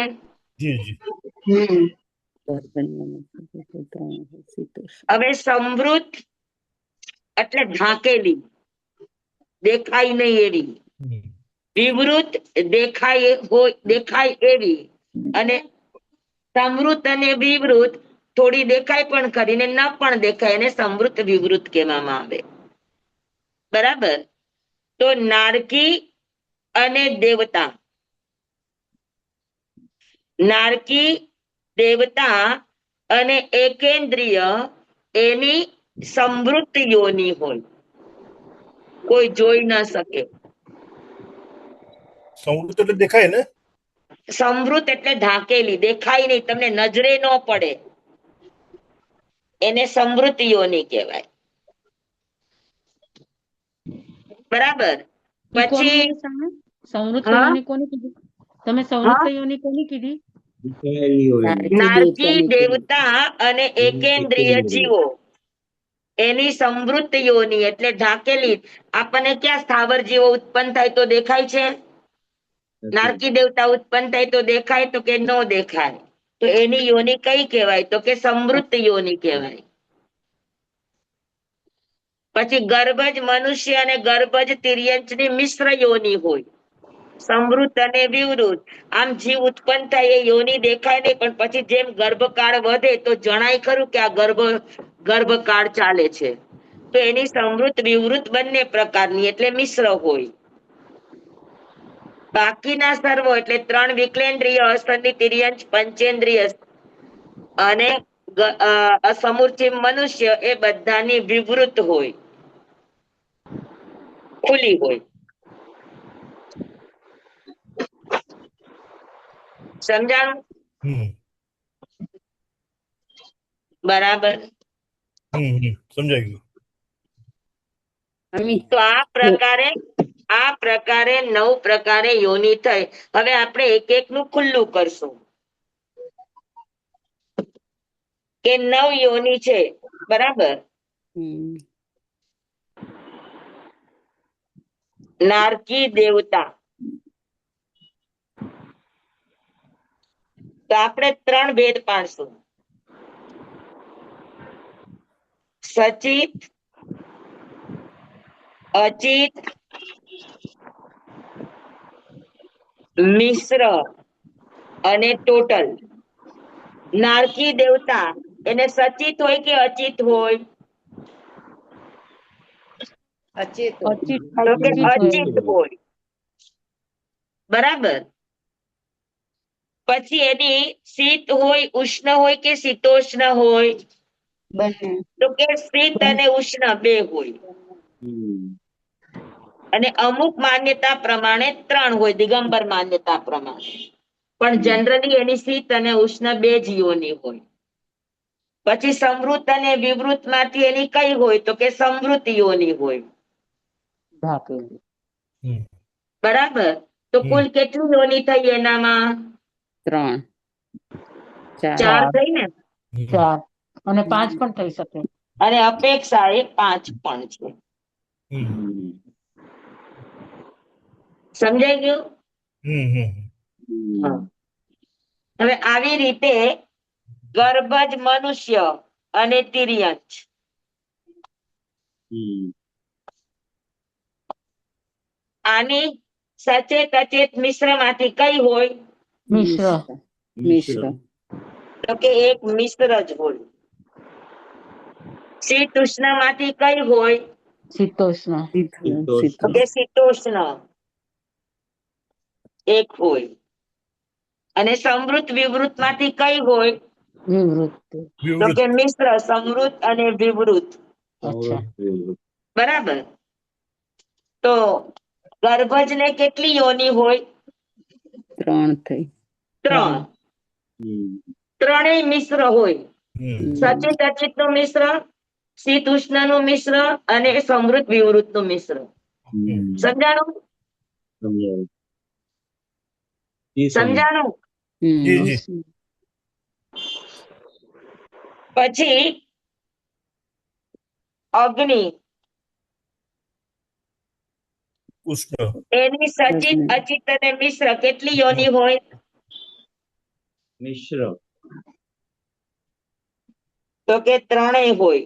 જી જી હવે સમૃદ્ધ એટલે ઢાંકેલી. દેખાય નહીં એવી, વિવૃત દેખાય એવી, અને સમૃદ્ધ અને વિવૃત થોડી દેખાય પણ ખરી ને ન પણ દેખાય, એને સમૃદ્ધ વિવૃત કહેવામાં આવે. બરાબર. તો નારકી અને દેવતા, નારકી દેવતા અને એકેન્દ્રિય એની સમૃદ્ધ યોની હોય, કોઈ જોઈ ન શકે. સમૃદ્ધ એટલે દેખાય ને? સમૃદ્ધ એટલે ઢાંકેલી, દેખાય નહીં, તમને નજરે ન પડે, એને સમૃદ્ધ યોની કહેવાય. બરાબર. ઈ કોની પછી યોની સામે? સમૃદ્ધ હા? યોની કોની કીધી? તમે સમૃદ્ધ યોની કોની કીધી? વિચારેલી હોય એની. નારકી દેવતા અને એકેન્દ્રિય જીવો એની સમૃદ્ધ યોની એટલે ઢાંકેલી. આપણને ક્યાં સ્થાવર જીવો ઉત્પન્ન થાય તો દેખાય છે? નારકી દેવતા ઉત્પન્ન થાય તો દેખાય તો કે ન દેખાય? તો એની યોની કઈ કહેવાય? તો કે સમૃદ્ધ યોની કહેવાય. પછી ગર્ભજ મનુષ્ય અને ગર્ભજ તિર્યંચની મિશ્ર યોની હોય, સમૃદ્ધ અને વિવૃત. આમ જીવ ઉત્પન્ન થાય એ યોની દેખાય નહીં, પણ પછી જેમ ગર્ભકાળ વધે તો જણાય ખરું કે આ ગર્ભકાળ ચાલે છે. તો એની સમૃદ્ધ વિવૃત બંને પ્રકારની એટલે મિશ્ર હોય. બાકીના સર્વો એટલે 3 વિકલેન્દ્રિય, અસંધિ તિર્યંચ, પંચેન્દ્રિય અને અસમૂર્છિમ મનુષ્ય એ બધાની વિવૃત હોય, ખુલ્લી હોય. સમજાણું? બરાબર. સમજાઈ ગયું. તો આ પ્રકારે 9 પ્રકારે યોની થઈ. હવે આપણે એક એક નું ખુલ્લું કરશું કે 9 યોની છે. બરાબર. નારકી દેવતા, તો આપણે 3 ભેદ પાડશું: સચિત, અચિત, મિશ્ર અને ટોટલ. નારકી દેવતા એને સચિત હોય કે અચિત હોય? અચેત તો કે અચિત હોય. બરાબર. પછી એની શીત હોય, ઉષ્ણ હોય કે શીતોષ્ણ હોય? તો કે શીત અને ઉષ્ણ બે હોય. અને અમુક માન્યતા પ્રમાણે 3 હોય, દિગંબર માન્યતા પ્રમાણે. પણ જનરલી એની શીત અને ઉષ્ણ બે જ યોની હોય. પછી સમૃદ્ધ અને વિવૃત માંથી એની કઈ હોય? તો કે સમૃદ્ધ યોની હોય. બરાબર. તો કુલ કેટલી યોની થઈ એનામાં? 3 4 થઈ ને? 4 અને 5 પણ થઈ શકે. અને અપેક્ષા એ 5 પણ છે. સમજાઈ ગયું? હવે આવી રીતે ગર્ભજ મનુષ્ય અને તિર્યંચ આની સચેત અચેત મિશ્ર માંથી કઈ હોય? મિશ્ર. તો કે એક મિશ્ર જ હોય. શીત ઉષ્ણ માંથી કઈ હોય? શીતોષ્ણ. તો કે શીતોષ્ણ એક હોય. અને સમૃદ્ધ વિવૃત માંથી કઈ હોય? વિવૃત. તો કે મિશ્ર, સમૃદ્ધ અને વિવૃત. બરાબર. તો ગર્ભજ ને કેટલી યોની હોય? 3 થઈ. 3. ત્રણેય મિશ્ર હોય. સચિત અચિત નું મિશ્ર, શીત ઉષ્ણ નું મિશ્ર અને સમૃદ્ધ વિવૃત નું મિશ્ર. સમજાણું? સમજાણું? પછી અગ્નિ, એની સચિત અચિત અને મિશ્ર કેટલી યોની હોય? મિશ્ર. તો કે 3 હોય.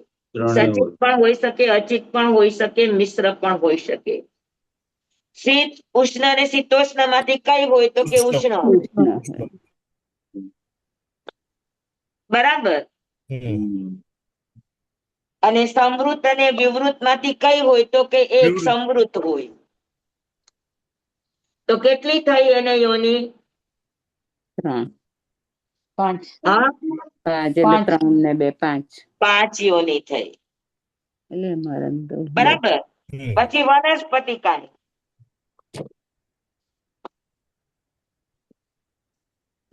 સચિત પણ હોઈ શકે, અચિત પણ હોઈ શકે, મિશ્ર પણ હોઈ શકે. શીત ઉષ્ણ અને શીતોષ્ણ માંથી કઈ હોય તો કે ઉષ્ણ હોય. ઉષ્ણ હોય. બરાબર. અને સમૃદ્ધ અને વિવૃત માંથી કઈ હોય તો કે એક વિવૃત. સમૃદ્ધ હોય. તો કેટલી થઈ એને યોની? 3 5 હા, 5 એટલે 3 ને 2 5 5 યોની થઈ. એટલે મારા તો બરાબર. પછી વનસ્પતિકાની.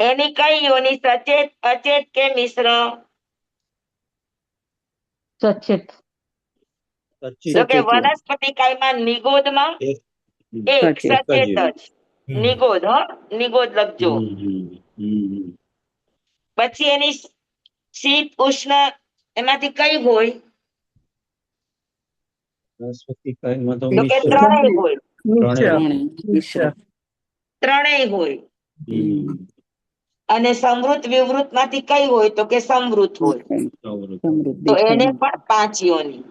એની કઈ યોની? સચેત, અચેત કે મિશ્ર? સચેત. તો કે સચેત. વનસ્પતિકાયમાં નિગોદમાં એક એક સચેત. સચેત જ નિગોદ. નિગોદ લખજો. પછી એની શીત ઉષ્ણ એમાંથી કઈ હોય વનસ્પતિકાયમાં તો તો કે મિશ્ર. ત્રણેય હોય. મિશ્ર. ત્રણેય હોય. હમ. અને સમૃદ્ધ વિવૃત માંથી કઈ હોય તો કે સમૃદ્ધ હોય. તો એને પણ 5 યોની.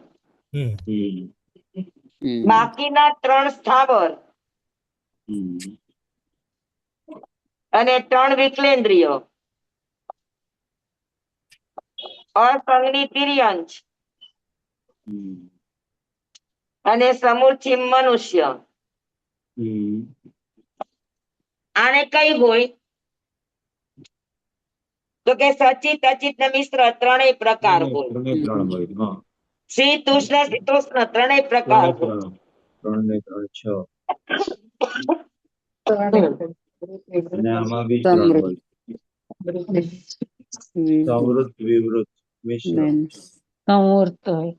બાકીના 3 સ્થાવર અને 3 વિકલેન્દ્રિય, અસંગની તિર્યંચ અને સમૂર્છિમ મનુષ્ય. આને કઈ હોય તો કે સચિત, અચિત ને મિશ્ર ત્રણેય પ્રકાર હોય. શીત ઉષ્ણ શીતોષ્ણ ત્રણેય પ્રકાર હોય. 3 ને 3 6 અને આમાં બી 3 હોય. સમૃદ્ધ વિવૃત મિશ્ર. સમૂર્ત હોય.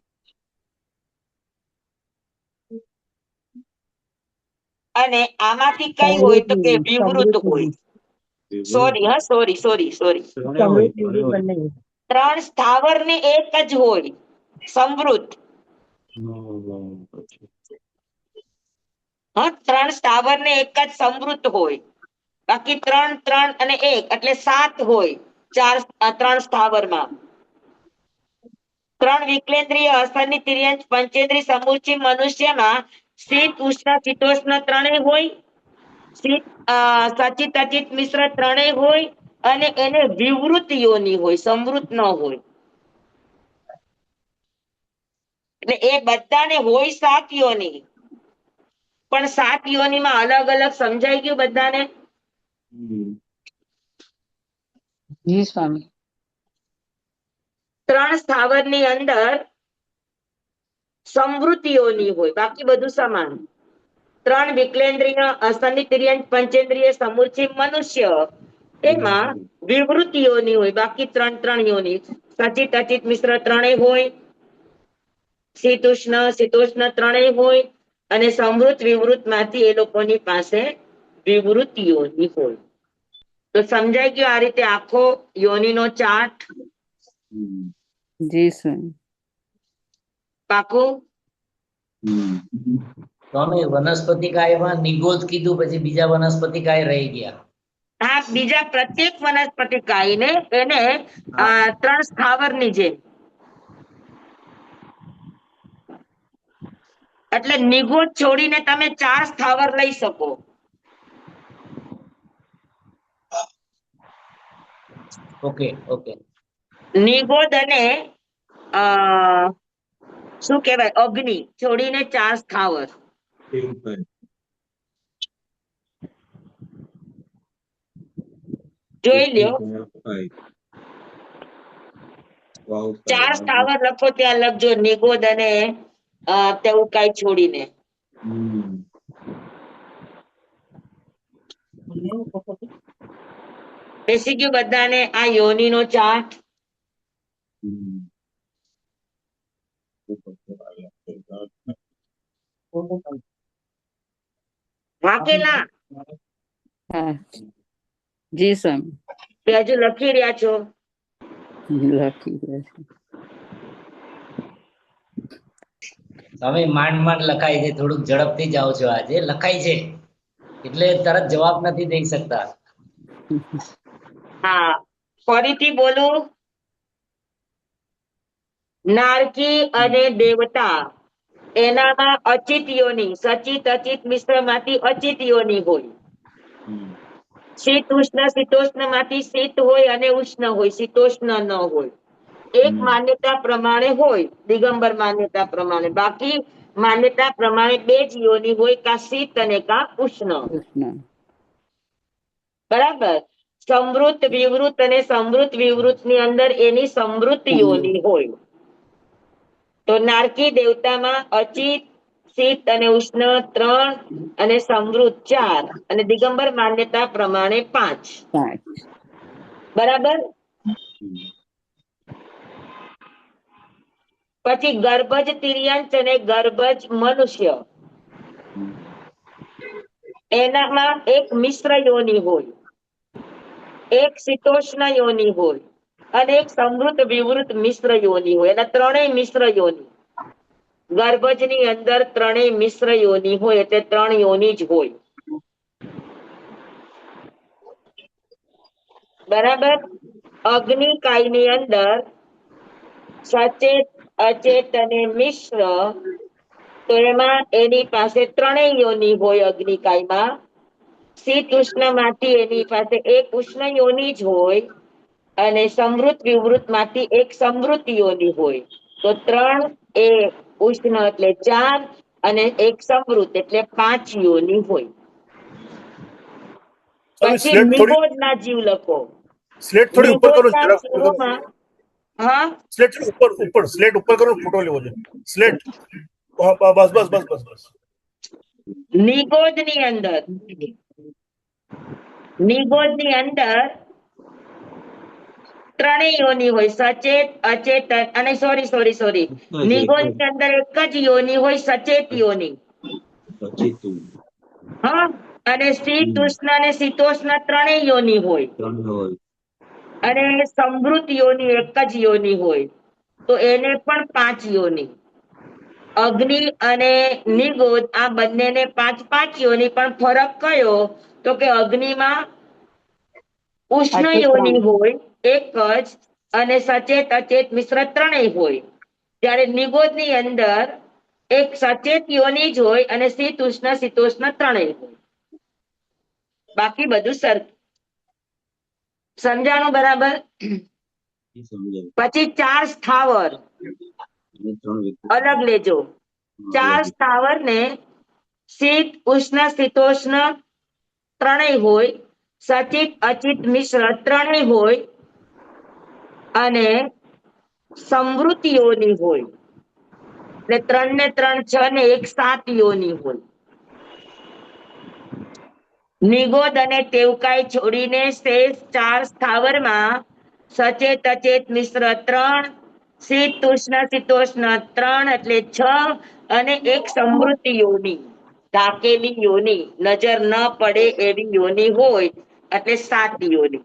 અને આમાંથી કઈ હોય તો કે વિવૃત હોય. સોરી. ત્રણે હોય, ત્રણે હોય. 3 સ્થાવર ને એક જ હોય સમૃદ્ધ. હા, 3 સ્થાવર ને એક જ સમૃદ્ધ હોય. બાકી 3 3 અને 1 એટલે 7 હોય. 3 સ્થાવરમાં 3 વિકલેન્દ્રિય, અસંગની તિર્યંચ, પંચેન્દ્રિય, સમૂર્છિમ મનુષ્યમાં શીત ઉષ્ણ શીતોષ્ણ ત્રણેય હોય. શીત સચિત અચિત મિશ્ર ત્રણેય હોય. અને એને વિવૃત યોની હોય, સમૃદ્ધ ન હોય. એટલે એ બધાને હોય 7 યોની, પણ 7 યોનીમાં અલગ અલગ સમજાઈ ગયું બધાને? જી સ્વામી. 3 સ્થાવરની અંદર સમૃદ્ધ યોની હોય, બાકી બધું સમાન. 3 વિકલેન્દ્રિય, અસંગની તિર્યંચ, પંચેન્દ્રિય, સમૂર્છિમ મનુષ્ય એમાં વિવૃત યોની હોય, બાકી 3 3 યોની. સચિત અચિત મિશ્ર ત્રણેય હોય. શીત ઉષ્ણ શીતોષ્ણ ત્રણેય હોય. અને સમૃદ્ધ વિવૃત માંથી એ લોકોની પાસે વિવૃત યોની હોય. તો સમજાઈ ગયો આ રીતે આખો યોનીનો ચાર્ટ? જી સ્વામી. પાકું? સ્વામી વનસ્પતિકાયમાં નિગોદ કીધું, પછી બીજા વનસ્પતિકાય રહી ગયા. હા, બીજા પ્રત્યેક વનસ્પતિકાયને એને 3 સ્થાવરની જેમ. એટલે નિગોદ છોડીને તમે 4 સ્થાવર લઈ શકો. ઓકે. નિગોદ અને શું કહેવાય અગ્નિ છોડીને 4 સ્થાવર. જોઈ લ્યો. 4 સ્થાવર લખો ત્યાં લખજો નિગોદ અને તેવું કઈ છોડીને. બેસી ગયું બધાને આ યોનીનો ચાર્ટ? હા કે ના? હા જી સ્વામી. કે હજુ લખી રહ્યા છો? લખી રહ્યા છે. સ્વામી માંડ લખાય છે, થોડુંક ઝડપથી જાઓ છો. આજે લખાય છે એટલે તરત જવાબ નથી દઈ શકતા. હા, ફરીથી બોલું. નારકી અને દેવતા એનામાં અચિત યોની, સચિત અચિત મિશ્ર માંથી અચિત યોની હોય. શીત ઉષ્ણ શીતોષ્ણ માંથી શીત હોય અને ઉષ્ણ હોય, શીતોષ્ણ ન હોય. એક માન્યતા પ્રમાણે હોય, દિગંબર માન્યતા પ્રમાણે. બાકી માન્યતા પ્રમાણે બે જ યોની હોય, કા શીત અને કા ઉષ્ણ. ઉષ્ણ. બરાબર. સમૃદ્ધ વિવૃત અને સમૃદ્ધ વિવૃત ની અંદર એની સમૃદ્ધ યોની હોય. તો નારકી દેવતામાં અચિત, શીત અને ઉષ્ણ 3 અને સમૃદ્ધ 4 અને દિગંબર માન્યતા પ્રમાણે 5. 5. બરાબર. પછી ગર્ભજ તિર્યંચ અને ગર્ભજ મનુષ્ય, એનામાં એક મિશ્ર યોની હોય, એક શીતોષ્ણ યોની હોય અને એક સમૃદ્ધ વિવૃત મિશ્ર યોની હોય. એના ત્રણેય મિશ્ર યોની. ગર્ભજની અંદર ત્રણેય મિશ્ર યોની હોય, એટલે 3 યોની જ હોય. બરાબર. અગ્નિકાયની અંદર સચેત અચેત અને મિશ્ર, તો એમાં એની પાસે ત્રણેય યોની હોય. અગ્નિકાયમાં શીત ઉષ્ણ માંથી એની પાસે એક ઉષ્ણ યોની જ હોય અને સમૃદ્ધ વિવૃત માંથી એક સમૃદ્ધ યોની હોય. તો 3 એ ઉષ્ણ એટલે 4 અને એક સમૃદ્ધ એટલે 5 યોની હોય. પછી નિગોદના જીવ લખો. સ્લેટ થોડી ઉપર કરો, નિગોદના જરાક ઉપર કરો. જીવોમાં હા સ્લેટ ઉપર સ્લેટ ઉપર કરો, ફોટો લેવો છે. સ્લેટ બસ બસ બસ બસ બસ. નિગોદની અંદર ત્રણેય યોની હોય, સચેત અચેત અને સોરી નિગોદની અંદર એક જ યોની હોય, સચેત યોની. હા. અને શીત ઉષ્ણ અને શીતોષ્ણ ત્રણેય યોની હોય અને સમૃદ્ધ યોની એક જ યોની હોય. તો એને પણ 5 યોની. અગ્નિ અને નિગોદ આ બંનેને 5 યોની. પણ ફરક કયો? તો કે અગ્નિમાં ઉષ્ણ યોની હોય એક જ અને સચેત અચેત મિશ્ર ત્રણેય હોય. જ્યારે નિગોદની અંદર એક સચેત યોની જ હોય અને શીત ઉષ્ણ શીતોષ્ણ ત્રણેય હોય. બાકી બધું સમજાણું બરાબર. પછી 4 સ્થાવર અલગ લેજો. 4 સ્થાવર ને શીત ઉષ્ણ શીતોષ્ણ ત્રણેય હોય, સચિત અચિત મિશ્ર ત્રણેય હોય અને સમૃદ્ધ યોની હોય. એટલે 3 ને 3 6 ને 1 7 યોની હોય. નિગોદ અને તેવકાઈ છોડીને શેષ 4 સ્થાવરમાં સચેત અચેત મિશ્ર 3, શીત ઉષ્ણ શીતોષ્ણ 3 એટલે 6 અને એક સમૃદ્ધ યોની, ઢાકેલી યોની, નજર ન પડે એવી યોની હોય એટલે 7 યોની.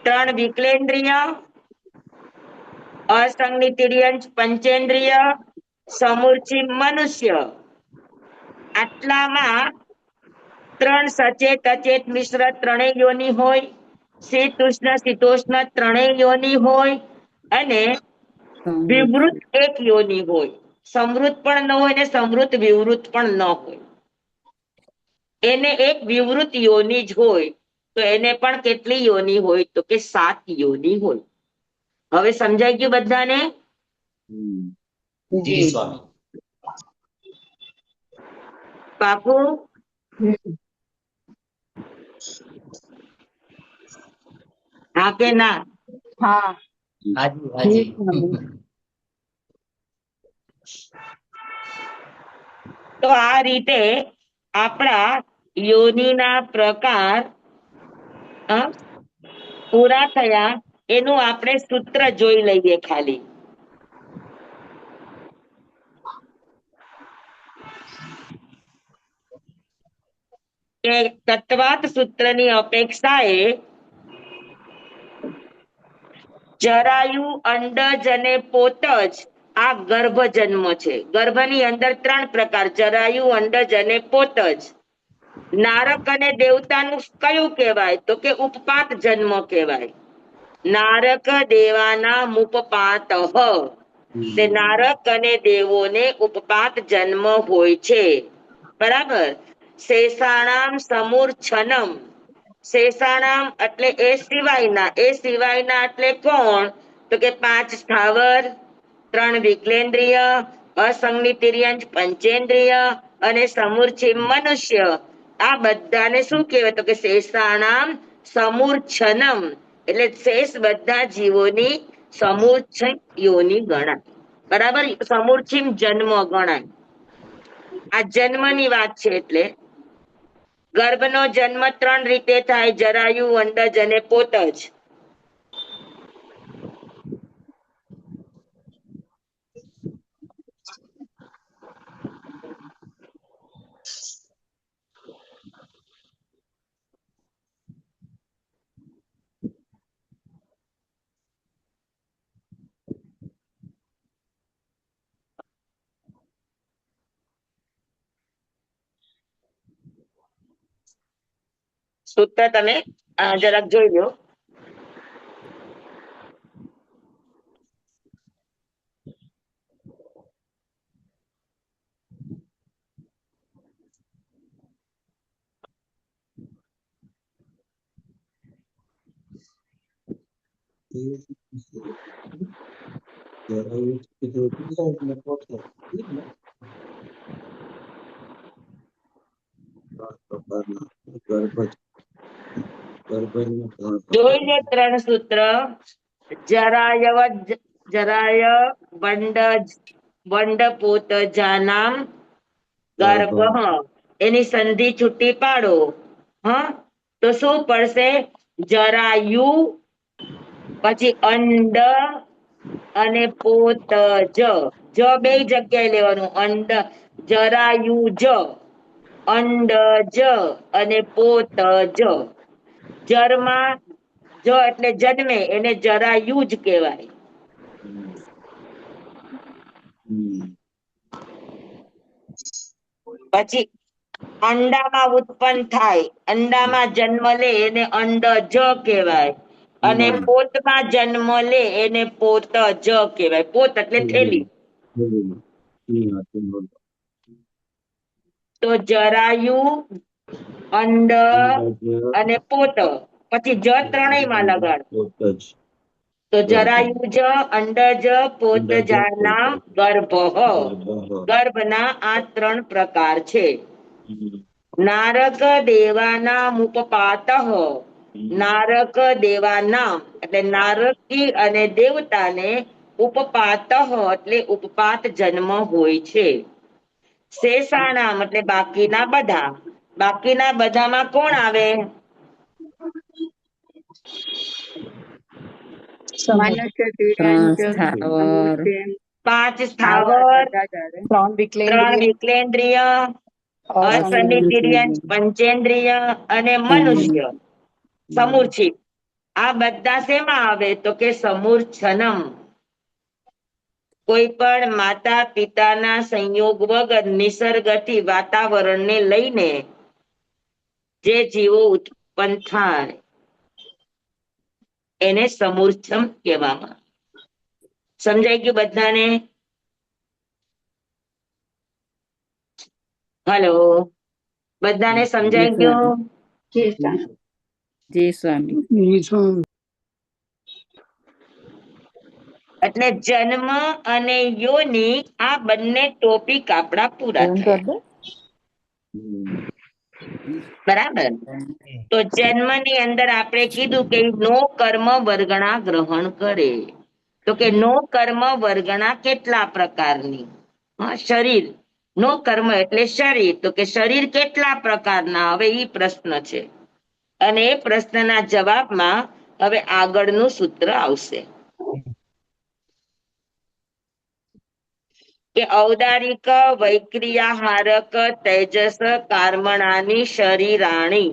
3 વિકલેન્દ્રિય, અસંગની તિર્યંચ પંચેન્દ્રિય, સમૂર્ચિ મનુષ્ય. આટલામાં 3 સચેત અચેત મિશ્ર ત્રણેય યોની હોય, શીત ઉષ્ણ શીતોષ્ણ ત્રણેય યોની હોય અને વિવૃત એક યોની હોય. સમૃદ્ધ પણ ન હોય ને સમૃદ્ધ વિવૃત પણ ન હોય. એને એક વિવૃત યોની જ હોય. તો એને પણ કેટલી યોની હોય? તો કે 7 યોની હોય. હવે સમજાઈ ગયું બધાને? જી સ્વામી. પાકું? હા કે ના? હા. હાજી હાજી. તો આ રીતે આપણા યોનિના પ્રકાર પૂરા થયા. એનું આપણે સૂત્ર જોઈ લઈએ ખાલી. કે તત્વાત સૂત્રની અપેક્ષાએ જરાયુ, અંડજ અને પોતજ આ ગર્ભ જન્મ છે. ગર્ભની અંદર 3 પ્રકાર, જરાયુ, અંડજ અને પોતજ. નારક અને દેવતાનું કયું કહેવાય? તો કે ઉપપાત જન્મ કહેવાય. નારક દેવાના મુપપાત. તે નારક અને દેવોને ઉપપાત જન્મ હોય છે. બરાબર. શેષાણામ સમૂર્છનમ. શેષાણામ એટલે એ સિવાયના એટલે કોણ? તો કે 5 સ્થાવર, 3 વિકલેન્દ્રિય, અસંગિતિર્યંચ પંચેન્દ્રિય અને સમૂર્છિમ મનુષ્ય. આ બધાને શું કહેવાય? તો કે શેષાણામ સમૂર્છનમ. એટલે શેષ બધા જીવોની સમૂર્છ યોની ગણાય. બરાબર. સમૂર્છિમ જન્મ ગણાય. આ જન્મની વાત છે. એટલે ગર્ભનો જન્મ 3 રીતે થાય: જરાયુ, અંડજ અને પોતજ. સૂત્ર તમે જરાક જોઈ લો. જોઈ લે 3 સૂત્ર. જરાય વંડ પોતજાનામ ગર્ભ. એની સંધિ છૂટી પાડો. તો શું પડશે? જરાયુ, પછી અંડ અને પોતજ. જ 2 જગ્યાએ લેવાનું. અંડ, જરાયુ જ, અંડજ અને પોતજ. જરમાં જ એટલે જન્મે, એને જરાયુ જ કહેવાય. પછી અંડામાં ઉત્પન્ન થાય, અંડામાં જન્મ લે એને અંડજ કહેવાય. અને પોતમાં જન્મ લે એને પોતજ કહેવાય. પોત એટલે થેલી. તો જરાયુ, અંડ અને પોત. પછી જ 3માં લગાડ. તો જરાયુજ, અંડજ, પોતજાનામ ગર્ભ. ગર્ભના આ 3 પ્રકાર છે. નારક દેવાનામ ઉપપાતઃ. નારક દેવાનામ એટલે નારકી અને દેવતાને ઉપપાતઃ એટલે ઉપપાત જન્મ હોય છે. શેષાણામ એટલે બાકીના બધા. બાકીના બધામાં કોણ આવે? મનુષ્ય, 3 તિર્યંચ, સ્થાવર, 5 સ્થાવર, 3 3 વિકલેન્દ્રિય, વિકલેન્દ્રિય, અસનિતિર્યંચ પંચેન્દ્રિય અને મનુષ્ય સમૂર્છિત. આ બધા શેમાં આવે? તો કે સમૂર્છનમ. કોઈ પણ માતા પિતાના સંયોગ વગર નિસર્ગથી વાતાવરણને લઈને જે જીવો ઉત્પન્ન થાય એને સમૂર્છમ કહેવામાં. સમજાઈ ગયું બધાને? હલો, બધાને સમજાઈ ગયું? જી સ્વામી. એટલે જન્મ અને યોની આ બંને ટોપિક આપણા પૂરા થયા. બરાબર. તો જન્મની અંદર આપણે કીધું કે નો કર્મ વર્ગણા ગ્રહણ કરે. તો કે નો કર્મ વર્ગણા કેટલા પ્રકારની? શરીર. નો કર્મ એટલે શરીર. તો કે શરીર કેટલા પ્રકારના? હવે ઈ પ્રશ્ન છે. અને એ પ્રશ્નના જવાબમાં હવે આગળનું સૂત્ર આવશે કે ઔદારિક વૈક્રિયાહારક તેજસ કર્મણાની શરીરાણી.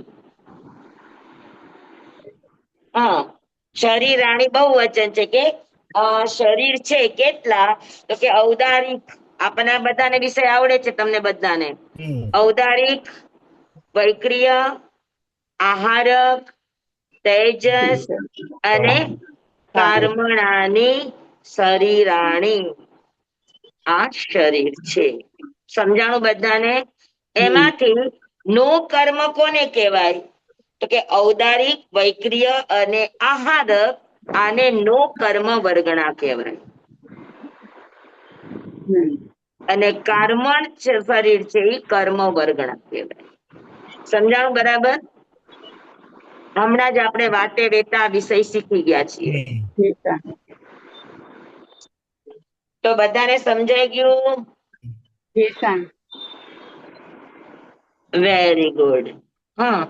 શરીરાણી બહુ વચન છે કે શરીર છે કેટલા? તો કે ઔદારિક. આપણને બધાને વિષય આવડે છે, તમને બધાને. ઔદારિક, વૈક્રિય, આહારક, તેજસ અને કર્મણાની શરીરાણી. આ શરીર છે. સમજાણું બધાને? એમાંથી નો કર્મ કોને કહેવાય? તો કે ઔદારિક, વૈક્રિય અને આહારક, આને નો કર્મ વર્ગણા કહેવાય. અને કર્મણ શરીર છે એ કર્મ વર્ગણા કહેવાય. સમજાણું બરાબર? હમણાં જ આપણે વાતે વેતા વિષય શીખી ગયા છીએ. તો બધાને સમજાઈ ગયું? Very good. હા,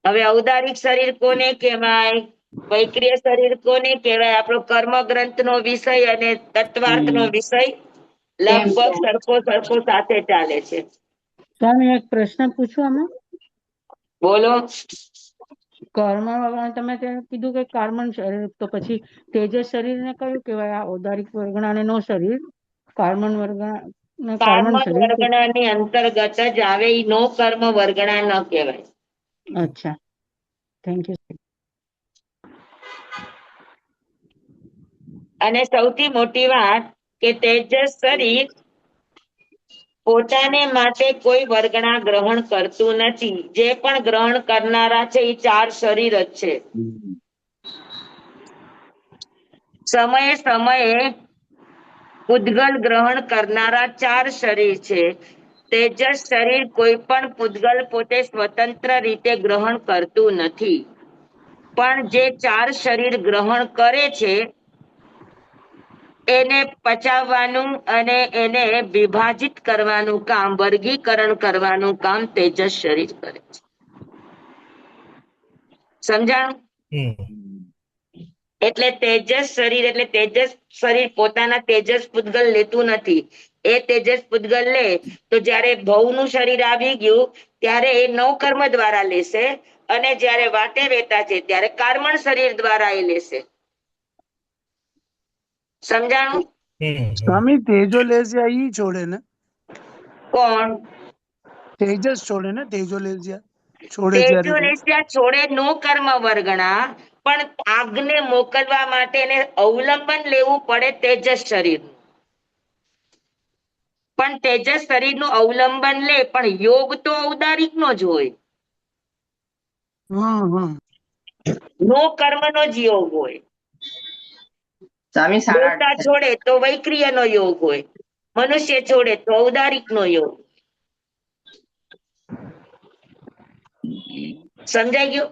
હવે ઔદારિક શરીર કોને કહેવાય? વૈક્રિય શરીર કોને કહેવાય? આપણો કર્મ ગ્રંથ નો વિષય અને તત્વાર્થ નો વિષય લગભગ સરખો સાથે ચાલે છે. સ્વામી એક પ્રશ્ન પૂછું આમાં? બોલો. કર્મ વગર તમે કીધું કે કર્મણ શરીર, તો પછી તેજસ શરીર ને કયું કહેવાય? આ ઔદારિક વર્ગણા નો શરીર કર્મણ વર્ગણા કર્મ વર્ગણાની અંતર્ગત જ આવે, ઈ નો કર્મ વર્ગણા ન કહેવાય. અચ્છા, થેન્ક યુ. અને સૌથી મોટી વાત કે તેજસ શરીર પોતાને માટે કોઈ વર્ગણા ગ્રહણ કરતું નથી. જે પણ ગ્રહણ કરનારા છે એ 4 શરીર જ છે. સમયે સમયે પૂદગલ ગ્રહણ કરનારા 4 શરીર છે. તેજસ શરીર કોઈ પણ પૂદગલ પોતે સ્વતંત્ર રીતે ગ્રહણ કરતું નથી, પણ જે 4 શરીર ગ્રહણ કરે છે એને પચાવવાનું અને એને વિભાજિત કરવાનું કામ, વર્ગીકરણ કરવાનું કામ તેજસ શરીર કરે છે. સમજાણું? એટલે તેજસ શરીર પોતાના તેજસ પૂદગલ લેતું નથી. એ તેજસ પૂદગલ લે તો જ્યારે ભવનું શરીર આવી ગયું ત્યારે એ નવ કર્મ દ્વારા લેશે, અને જ્યારે વાટે વેતા છે ત્યારે કર્મણ શરીર દ્વારા એ લેશે. સમજાણું? સ્વામી તેજોલેશિયા ઈ છોડે ને? કોણ? તેજસ છોડે ને? તેજોલેશિયા છોડે ત્યારે તેજોલેશિયા છોડે નો કર્મ વર્ગણા, પણ આગને મોકલવા માટે એને અવલંબન લેવું પડે તેજસ શરીર. પણ તેજસ શરીરનું અવલંબન લે, પણ યોગ તો ઔદારિક નો જ હોય. નો કર્મનો જ યોગ હોય. સ્વામી દેવતા છોડે તો વૈક્રિય નો યોગ હોય, મનુષ્ય છોડે તો ઔદારિક નો યોગ. સમજાઈ ગયું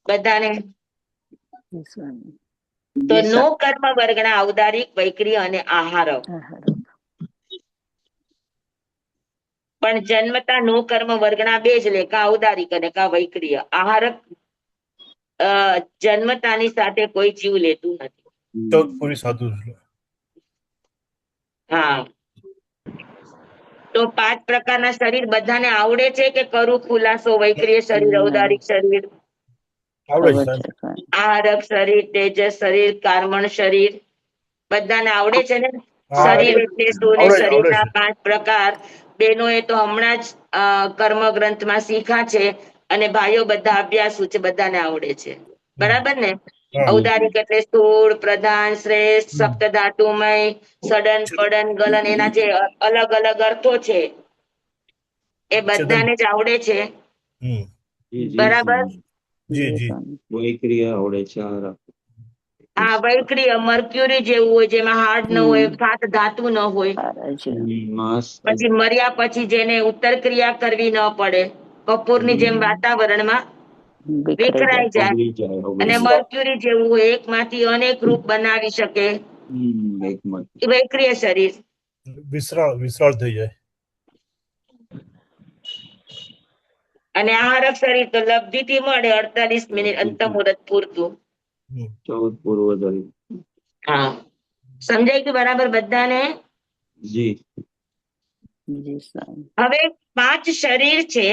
બધાને? તો નો કર્મ વર્ગના ઔદારિક, વૈક્રિય અને આહારક. પણ જન્મતા નો કર્મ વર્ગના 2 જ લે, કા ઔદારિક અને કા વૈક્રિય. આહારક જન્મતાની સાથે કોઈ જીવ લેતું નથી. પૂરી સાધુ. હા, તો 5 પ્રકારના શરીર બધાને આવડે છે કે કરું ખુલાસો? વૈક્રિય શરીર, ઔદારિક શરીર, આહારક શરીર, તેજસ શરીર, કર્મણ શરીર, બધાને આવડે છે ને? શરીર એટલે શું ને શરીરના 5 પ્રકાર. બહેનોએ તો હમણાં જ કર્મ ગ્રંથમાં શીખ્યા છે, અને ભાઈઓ બધા અભ્યાસુ છે, બધાને આવડે છે. બરાબર ને? ઔદારિક એટલે સ્થૂળ, પ્રધાન, શ્રેષ્ઠ, સપ્તધાતુમય, સડન, પડન, ગલન, એના જે અલગ અલગ અર્થો છે એ બધાને જ આવડે છે. બરાબર? વૈક્રિય આવડે છે. હા, વૈક્રિય મર્ક્યુરી જેવું હોય, જેમાં હાર્ડ ન હોય, 7 ધાતુ ન હોય. પછી મર્યા પછી જેને ઉત્તર ક્રિયા કરવી ન પડે, કપૂરની જેમ વાતાવરણમાં વિખરાઈ જાય. અને મર્ક્યુરી જેવું હોય, એકમાંથી અનેક રૂપ બનાવી શકે. વૈક્રિય શરીર. વિસરાળ થઈ જાય. અને આહારક શરીર તો લબ્ધિથી મળે 48 મિનિટ અંત મુહૂર્ત પૂરતું. 14 પૂર્વ. હા, સમજાય કે બરાબર બધાને? હવે 5 શરીર છે,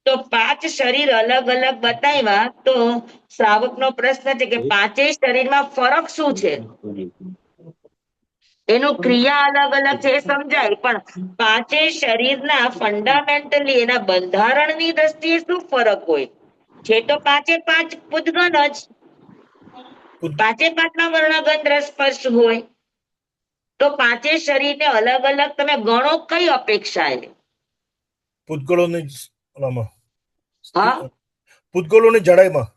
તો 5 શરીર અલગ અલગ બતાવ્યા, તો શ્રાવકનો પ્રશ્ન છે કે 5 શરીરમાં ફરક શું છે? એનું ક્રિયા અલગ અલગ છે એ સમજાય, પણ 5 શરીરના ફંડામેન્ટલી એના બંધારણની દ્રષ્ટિએ શું ફરક હોય છે? તો 5 પૂદગલ જ, 5 ના વર્ણગંધ રસ સ્પર્શ હોય. તો પાંચે શરીરને અલગ અલગ તમે ગણો કઈ અપેક્ષાએ? પૂતગલોની ઓલામાં હા, પૂતગલોની જાડાઈમાં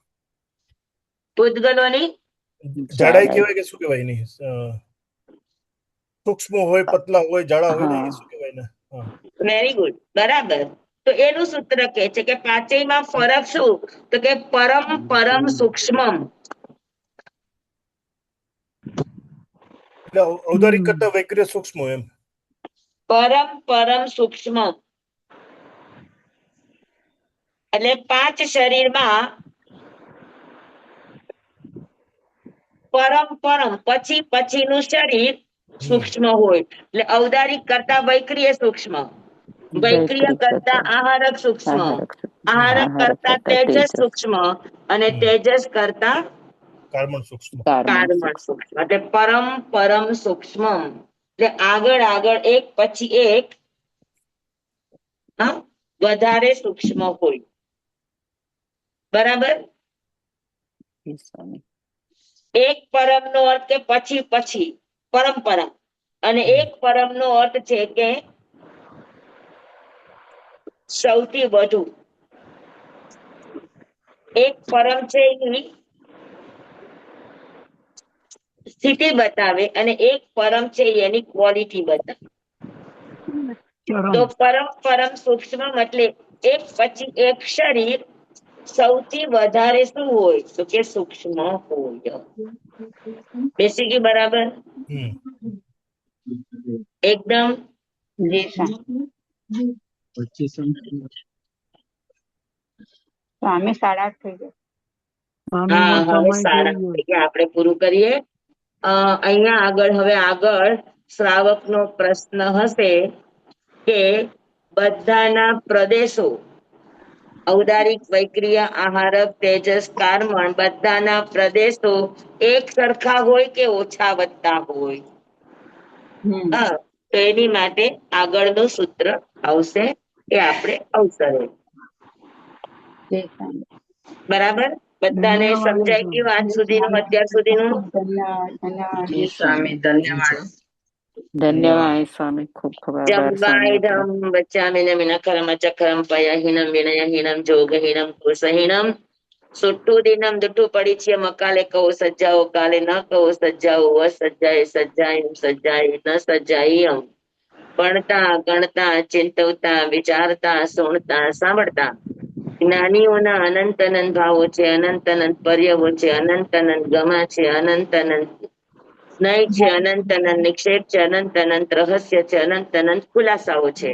પૂતગલોની જાડાઈ કહેવાય કે શું કહેવાય એની સૂક્ષ્મ હોય, પતલા હોય, જાડા હોય ને એ શું કહેવાય ને? હા, વેરી ગુડ, બરાબર. તો એનું સૂત્ર કે છે કે પાંચેયમાં ફરક શું? તો કે પરમ પરમ સૂક્ષ્મમ. એટલે ઔદારિક કરતા વૈક્રિય સૂક્ષ્મ એમ. પરમ પરમ સૂક્ષ્મ એટલે પાંચ શરીરમાં પરમ પરમ પછી પછીનું શરીર સૂક્ષ્મ હોય. એટલે ઔદારિક કરતા વૈક્રિય સૂક્ષ્મ, વૈક્રિય કરતા આહારક સૂક્ષ્મ, આહારક કરતા તેજસ સૂક્ષ્મ અને તેજસ કરતા કાર્બન સૂક્ષ્મ. કાર્બન સૂક્ષ્મ. એટલે પરમ પરમ સૂક્ષ્મ એટલે આગળ આગળ એક પછી એક વધારે સૂક્ષ્મ હોય. બરાબર. એક પરમ નો અર્થ કે પછી પછી પરંપરા, અને એક પરમ નો અર્થ છે કે સૌથી વધુ. એક પરમ છે એની સ્થિતિ બતાવે અને એક પરમ છે એની ક્વોલિટી બતાવે. તો પરમ પરમ સૂક્ષ્મ એટલે એક પછી એક શરીર સૌથી વધારે શું હોય? તો કે સૂક્ષ્મ હોય. બેસી ગયું બરાબર? એકદમ. સ્વામી 8:30 થઈ ગયા. હા, હવે 8:30 આપણે પૂરું કરીએ. અહીંયા આગળ હવે આગળ શ્રાવકનો પ્રશ્ન હશે કે બધાના પ્રદેશો ઔદારિક, વૈક્રિય, આહારક, તેજસ, કાર્મણ બધાના પ્રદેશો એક સરખા હોય કે ઓછા વધતા હોય? તો એની માટે આગળનું સૂત્ર આવશે એ આપણે અવસરે. બરાબર? બધાને સમજાય ગયું આજ સુધીનું, અત્યાર સુધીનું? સ્વામી ધન્યવાદ. ધન્યવાદ સ્વામી, ખૂબ ખૂબ આભાર સ્વામી. જંબાઈધમ બચ્ચામિનમ વિનકરમ ચક્રમ પયહીનમ વિનયહીનમ જોગહીનમ કુશહીનમ સુટ્ટુદીનમ દુટ્ટુ પડીચ્ય મકાલે કહો સજ્જાઓ કાલે ન કહો સજ્જાઓ અસજ્જાએ સજ્જાયમ સજ્જાએ ન સજ્જાયમ. ભણતા, ગણતા, ચિંતવતા, વિચારતા, સુણતા, સાંભળતા જ્ઞાનીઓના અનંત અનંત ભાવો છે, અનંત અનંત પર્યવો છે, અનંત અનંત ગમા છે, અનંત અનંત સ્નય છે, અનંત અનંત નિક્ષેપ છે, અનંત અનંત રહસ્ય છે, અનંત અનંત ખુલાસાઓ છે.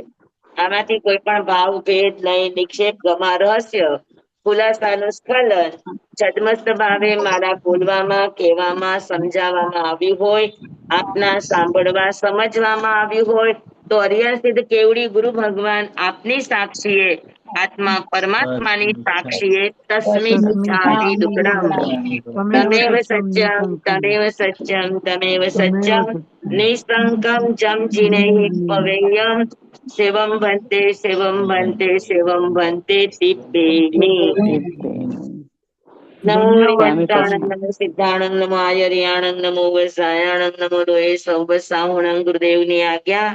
આમાંથી કોઈ પણ ભાવ, ભેદ, લય, નિક્ષેપ, ગમા, રહસ્ય, ખુલાસાનું સ્ખલન છદ્મસ્ત ભાવે મારા બોલવામાં, કહેવામાં, સમજાવવામાં આવ્યું હોય, આપના સાંભળવા, સમજવામાં આવ્યું હોય તો હરિહર સિદ્ધ કેવડી ગુરુ ભગવાન આપની સાક્ષીએ, આત્મા પરમાત્માની સાક્ષીએ તસ્મિન છાદી દુકડમ તમેવ સત્યમ તમેવ સત્યમ તમેવ સત્યમ નિસંકમ જમ જીનૈ પવેયમ શિવમ ભંતે શિવમ ભંતે શિવમ ભંતે તિપ્પેમી. નમો નિરંતાણંદ નમો સિદ્ધાણંદ નમો આયર્યાણંદ નમો વસાયાણંદ નમો લોહે સૌ સાહુણં ગુરુદેવની આજ્ઞા.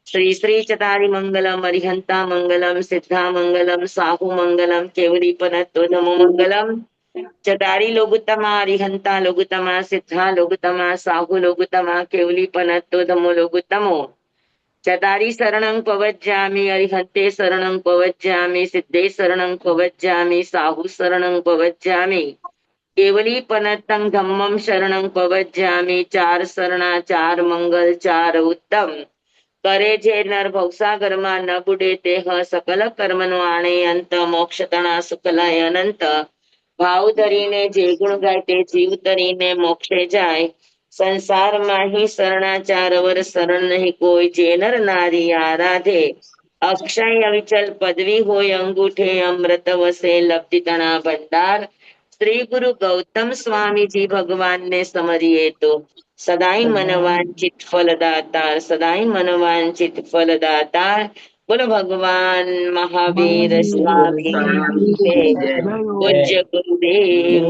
શ્રી શ્રી ચતારી મંગલમ અરિહંતા મંગલમ સિદ્ધા મંગલમ સાહુ મંગલમ કેવલી પનત્તો નમો મંગલમ. ચતારી લોગુત્તમા અરિહંતા લોગુત્તમા સિદ્ધા લોગુત્તમા સાહુ લોગુત્તમા કેવલી પનત્તો નમો લોગુત્તમો. ચતારી શરણં પવજ્જામિ અરિહંતે શરણં પવજ્જામિ સિદ્ધે શરણં પવજ્જામિ સાહુ શરણં પવજ્જામિ કેવલી પનત્તં ધમ્મં શરણં પવજ્જામિ. ચાર શરણા, ચાર મંગલ, ચાર ઉત્તમ. કરે જે નર ભવસાગરમાં ન બુડે તેહ સકલ કર્મનો આણે અંત. મોક્ષ તણા સુકલાય અનંત. ભાવ ધરીને જે ગુણ ગાય તે જીવ તરીને મોક્ષે જાય. સંસારમાં હી શરણાચાર વર શરણ નહીં કોઈ. જે નર નારી આરાધે અક્ષય અવિચલ પદવી હોય અંગૂઠે. અમૃત વસે લબ્ધિ તણા ભંડાર. શ્રી ગુરુ ગૌતમ સ્વામીજી ભગવાનને સમરીએ તો સદાય મનવાંચિત ફલદાતાર, સદાય મનવાંચિત ફલદાતાર. બોલો ભગવાન મહાવીર સ્વામી પૂજ્ય ગુરુદેવ.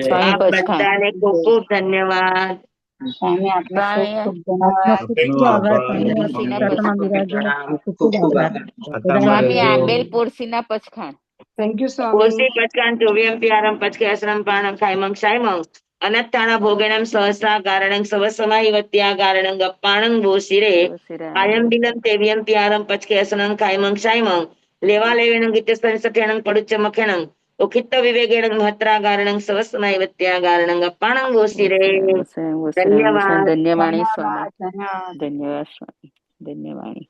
સ્વામી આપ બધાને ખૂબ ખૂબ ધન્યવાદ. સ્વામી આપનો ખૂબ ખૂબ આપનો ધન્યવાદ. ખૂબ ખૂબ આભાર સ્વામી. તુલસીના પ્રાર્થના બિરાજો. ખૂબ ખૂબ આભાર. સ્વામી આંબેલ પોરસીના પચખાણ. થેન્ક યુ સ્વામી. કોશી પચકાન ચોવ્યમ પ્યારમ પચકેસરમ પાણમ ખાયમં ક્ષાયમં અનત્તાણા ભોગેણમ સહસ્રા કારણં સવસમાહિ વત્યા કારણં ગપ્પાણં બોશિરે આયમ બિલમ તેવ્યમ પ્યારમ પચકેસરં ખાયમં ક્ષાયમં લેવા લેવેણં ગીતસ્તન સઠેણં પડુચ્ચ મખેણં ઉખિત્ત વિવેકેણં મહત્રા કારણં સવસમાહિ વત્યા કારણં ગપ્પાણં બોશિરે. ધન્યવાદ. ધન્યવાણી સ્વામી. ધન્યવાદ સ્વામી. ધન્યવાણી.